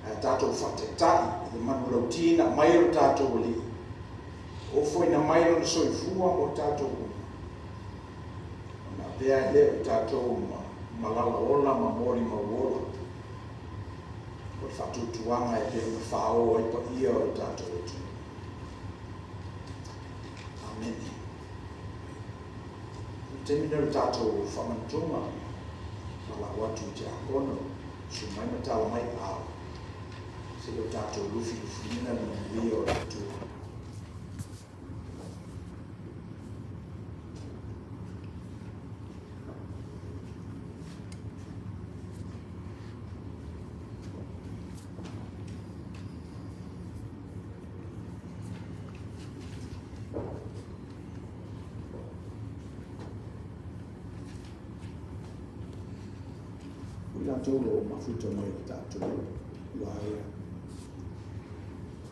Speaker 2: E tātou whatetai le manu lautina mai o tātou li. O foi na mai o na soifua o tātou. Na pea le o tātou malala ola ma mori ma wola. O whatutuanga e te una whao e pa ia o tātou e tu. Amen. Temina o tātou whamantunga. Mala watu te akono. Su mai matala mai ao. Se o tātou lufi nina na lia o tu. Tātou mafuta mai o tātou waia.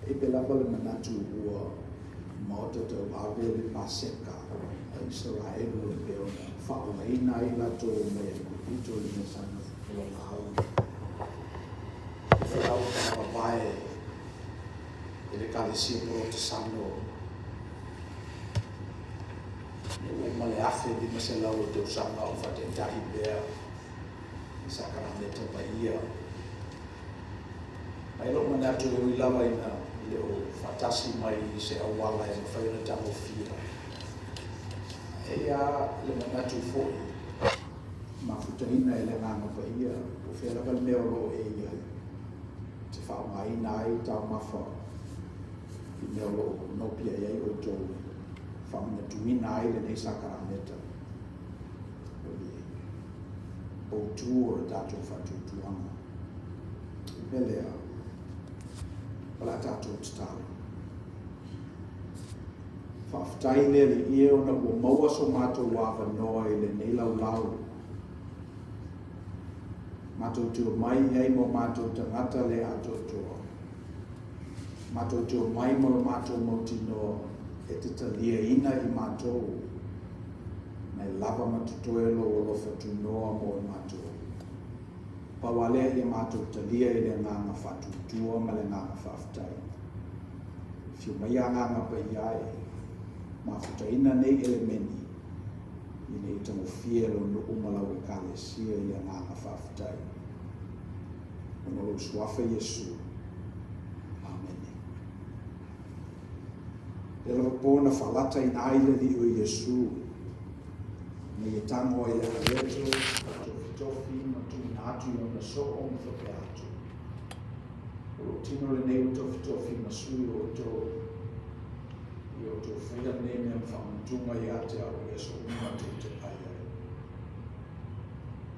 Speaker 2: E pe lapa le manatu ua maota tau awele paseka a Israel o peona. Whaoleina i lato me ito i me sana o au.
Speaker 4: lau ka vai e le kalesia protestano e male afe di mase lau te usanga o fate tahi bea i sakarameta pa ia ai lo manatu e lava ina le o fatasi mai se awala e mawhaina tango fira e a le manatu foi mafutaina e le nganga pa ia o whela kal mea ro e ia te whao mai nai tau mafa i mea ro no pia iai o tō whamina tuina ai le nei sakarameta o li o tū o le tātou whatutuanga i pelea wala tātou tatalo whaftai le li ia o na ua maua so mātou wāwa noa i le nei lau lau mātou tū mai hei mo mātou tangata le ato toa mātou tū mai mo le mātou mauti noa e te talia ina i mātou nei lava matutoelo o lo whatu noa mo e mātou pawale i mātou talia i le nganga whatutua ma le nganga whaftai whiu mai a nganga pa iai mawhutaina nei elemeni i nei tango fielo no umalau e kalesia i le nganga whaftai ono lo suafa Yesu. Amen. Le lava pōna whalata i naile di o Yesu me i tango i le hareto tofi ma tūna atu i ona so o ma whape atu o tino le nei o tofi ma sui o tō i o tō whaia nei mea whamantunga i ate au Yesu uma te te aia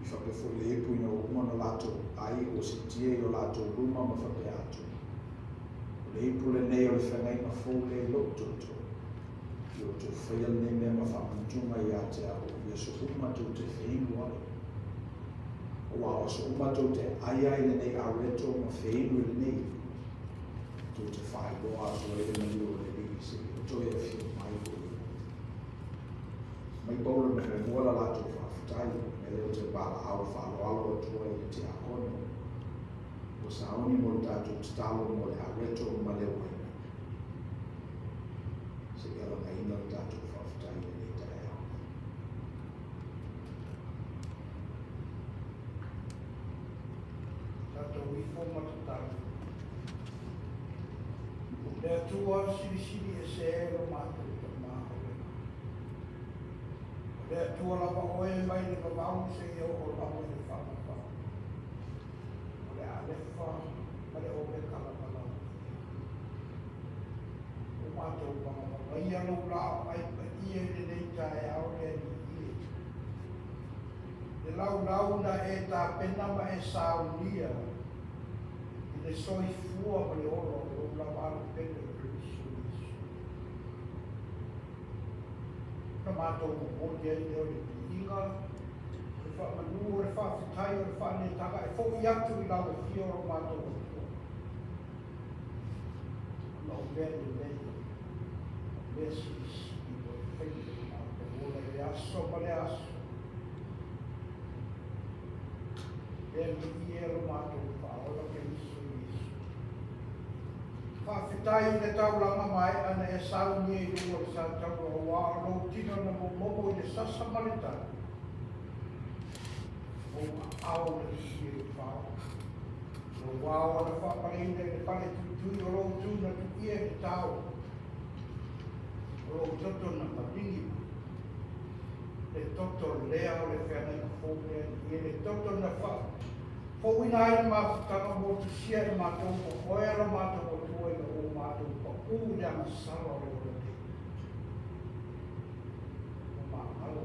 Speaker 4: i whape fo le epu i no umana lato ai o si tie i o lato ruma ma whape atu o le epu le nei o le whangai ma fo le lototo i o tō whaia nei mea ma whamantunga i ate au Yesu uma te te whinu ai o awa so umatou te aia i le nei areto ma whinu i le nei tō te whai loa atu e le nei o le risi o tō e whiu mai o le mai paura me me mola lato whawhitai me leo te bala au whaloalo atua i te akono o sa oni mo le tātou te talo mo le areto ma leo waina se gala na ina le tātou whawhitai le nei tae au
Speaker 5: tātou i whomatataru. Le atua siri e se ero mātou ta māhore. Le atua lava oe mai le vavau se i o lava i whamawha. Le alefa, ma le oe kalapala. O mātou whamawha. Ia lau lao ai pa ia le nei tae au le ni ie. Le lau na e tā pena ma e saunia. Le soi fua ma le oro o la maro pene Kristo. Ka mātou mo dia i leo le pinga, le wha manu, le wha whitai, le wha ne taka, e fōi atu i lau fio o mātou o tua. Na o mea le mea, mesis i mo whaiti, o le aso ma le aso. E mi i ero mātou whaola ke iso. Whawhitai le tauranga mai ana e sauni e rua sa tauranga wā alo tino na momo i le sasamarita. O au le isi e whao. O wā o na whapareina le pare tutui o rou tūna tu ia e tau. O rou toto na matingi. Le toto lea o le whena i whōpea i le toto na whao. Fōi nā i māwhitanga mō tu sia i mātou po koera mātou o tua i o mātou po ūreanga sara o le te. O māmalo.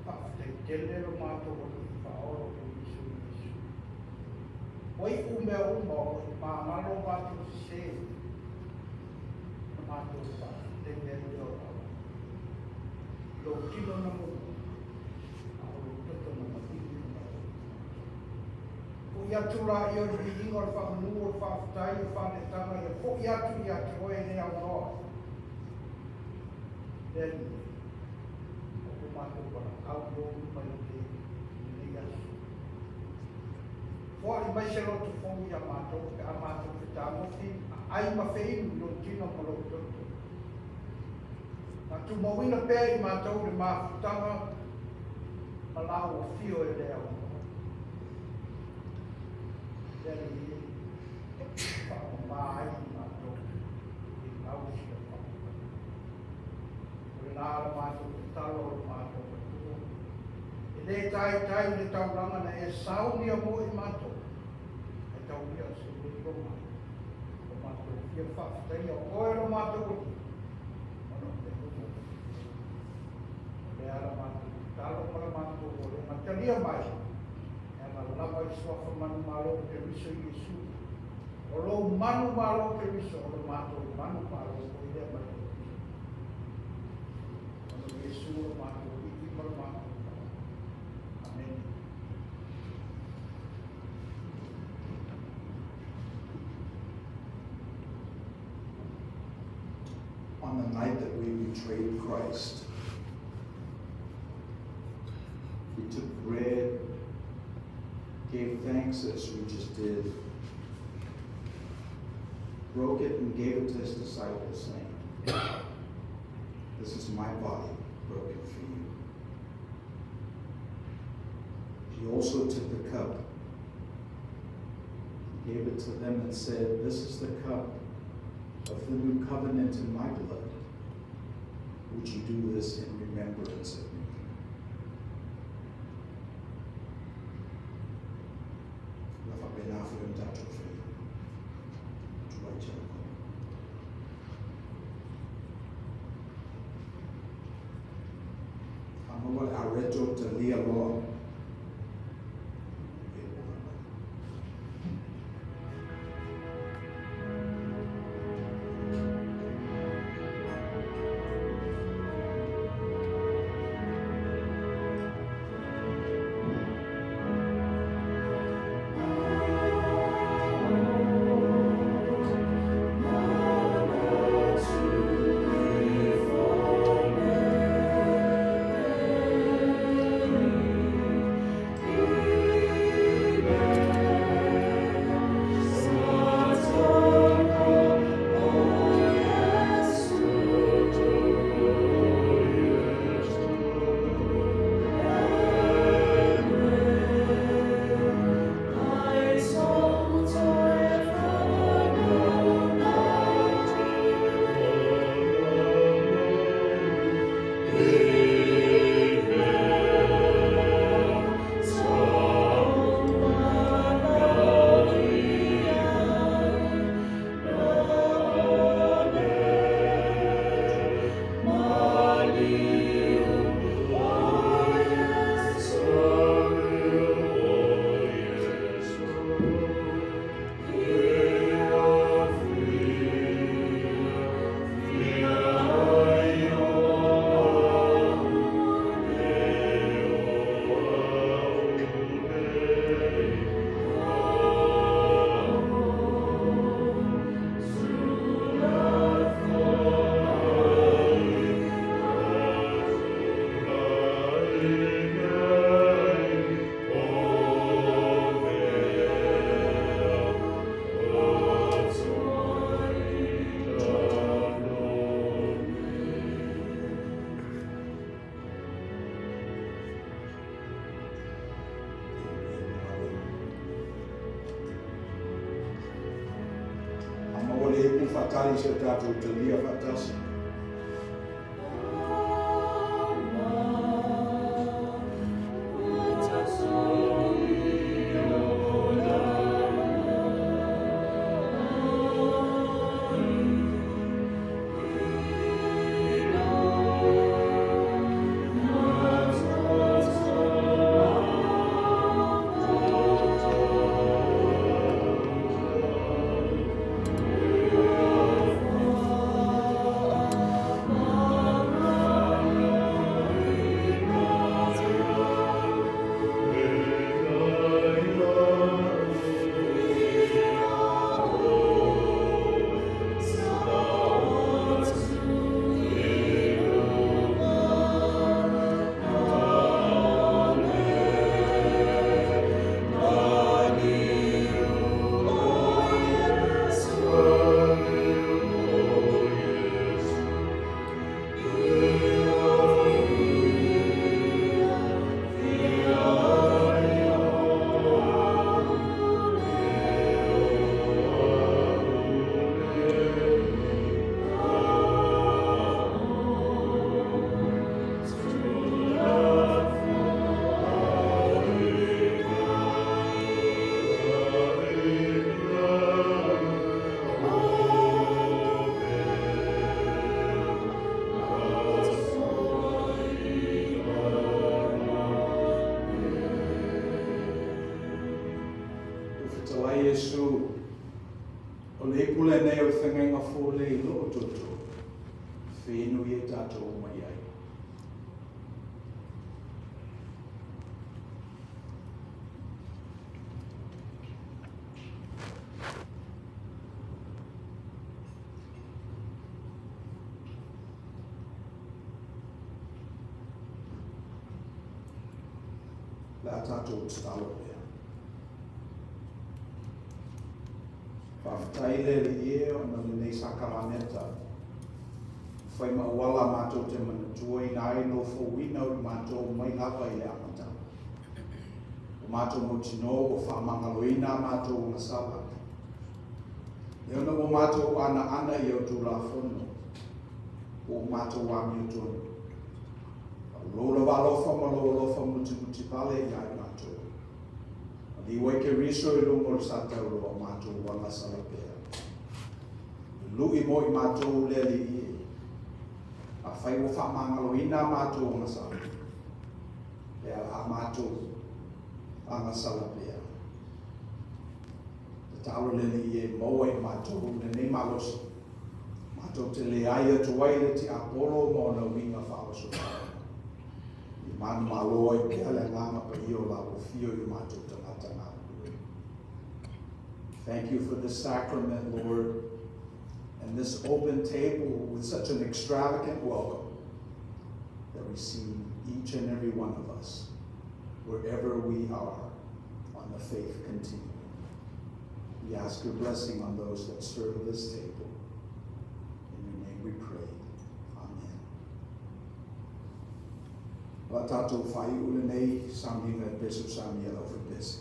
Speaker 5: Whawhitei tele o mātou o le whaoro o isu isu. Oi umea uma o i māmalo mātou se. Mātou whawhitei tele o awa. Lo tino na mō. I atu la i o ni ingo o whamanu o whawhitai o whanetanga i o i atu oe ne au noa. Then, o ko mātou para au o mai te ni asu. Fōi mai se roto fōi a mātou, te a mātou te tāmofi, ai ma whiinu no tino malo toto. Ma tu mawina pē i mātou le māwhutanga, ma lau o whio e lea o. Tere i, whao mai i mātou, i lau si a whao. Ore nāra mātou te talo o mātou ka tua. E le tai le tauranga na e sauni a mo i mātou. Tauria se roma o mātou ia whawhitai o koe ro mātou ono te humo le ara mātou talo para mātou o le matalia mai e ma lama i swafa manu malo te riso i Yesu o lo manu malo te riso o le mātou manu malo o i lea mai ono Yesu o mātou i para mātou Amen.
Speaker 4: On the night that we betrayed Christ, we took bread, gave thanks as we just did, broke it and gave it to his disciples, saying, "This is my body broken for you." He also took the cup, gave it to them and said, "This is the cup of the new covenant in my blood. Would you do this in remembrance of me?" Areto Talia Loa. Fatali se tātou te lia fatasi. La tātou Talofa. Whawhataile li e o na le nei sakaraneta. Whai mawala mātou te manatua I nai no whawina o mātou mai lava I le amata. O mātou motino o whamangaloina mātou o ngasala. E ona o mātou ana I o tūra whono. O mātou wami o tōnu. Lola walofa ma lofa muti pale I mātou. Li waike riso I lungo satau o mātou wala salapea. Lui mo I mātou leli I. A whai o whamangaloina mātou o ngasala. E a mātou a ngasalapea. Te talo leli I moa I mātou ne malosi. Mātou te le aia tuwaile ti apolo mo na winga whaosopa. Manu malo I ke ale nganga pa I o la o fio I mātou tangata ngā. Thank you for this sacrament, Lord, and this open table with such an extravagant welcome that we see each and every one of us, wherever we are on the faith continuum. We ask your blessing on those that serve this table. In your name we pray. Amen. La tātou whai ule nei samhinga e pesu sami e lauwha pesi.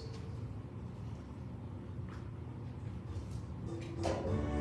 Speaker 3: Tagaloa,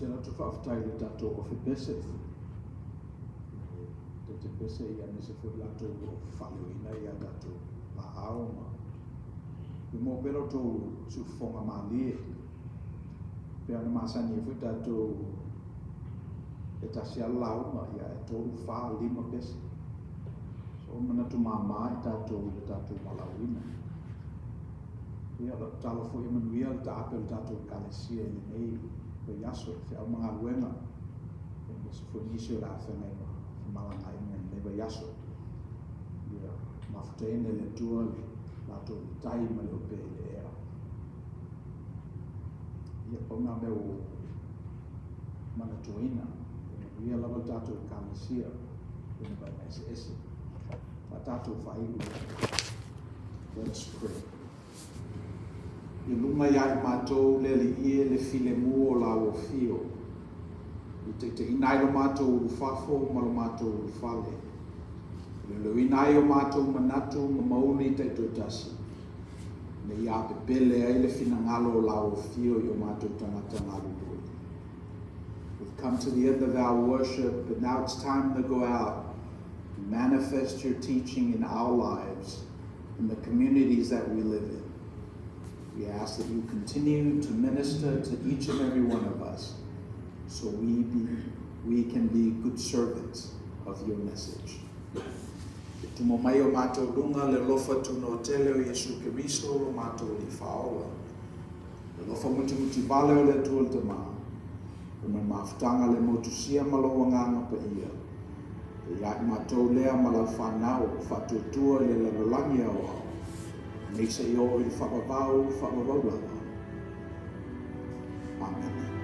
Speaker 4: tēnā tu whaafatai le tātou o whipese. Te pese ia nese whi latou o whaleoina ia tātou la aoma. I mō pero tō su whonga mālie. Pea na māsani e whi tātou e tasi ala launga ia e tōru wha 5 pese. So mana tu māmā e tātou malauina. Ia la Talofa i manuia le tāpel tātou kalesia i nei pe yaso te au mga luenga. E nese whi nisi o la whenei malanga i nei leva yaso. Ia mafutene le tua lato tai ma le ope le era. Ia ponga meu mana tuina. Ia lava tato kalesia. Ia vai mais esse. Tato fai. Let us pray. I lunga ia I mātou le ie le file mua o la o fio. I te inai lo mātou urufafo ma lo mātou urufale. Le lo inai o mātou manatu ma mauni te totasi. Le ia pe pele ai le finangalo o la o fio I o mātou tangata ngalului. We've come to the end of our worship, but now it's time to go out and manifest your teaching in our lives, in the communities that we live in. We ask that you continue to minister to each and every one of us so we can be good servants of your message. Tumo mai o mātou runga le lofa tuno tele o Yesu Keristo o mātou li whaola. Le lofa muti vale o le tuol te maa. O me mafutanga le motusia malawa nganga pa ia. E iai mātou lea malau whanau whatutua le lalolangi au au. Nisa I o I whakavau lava. Amen.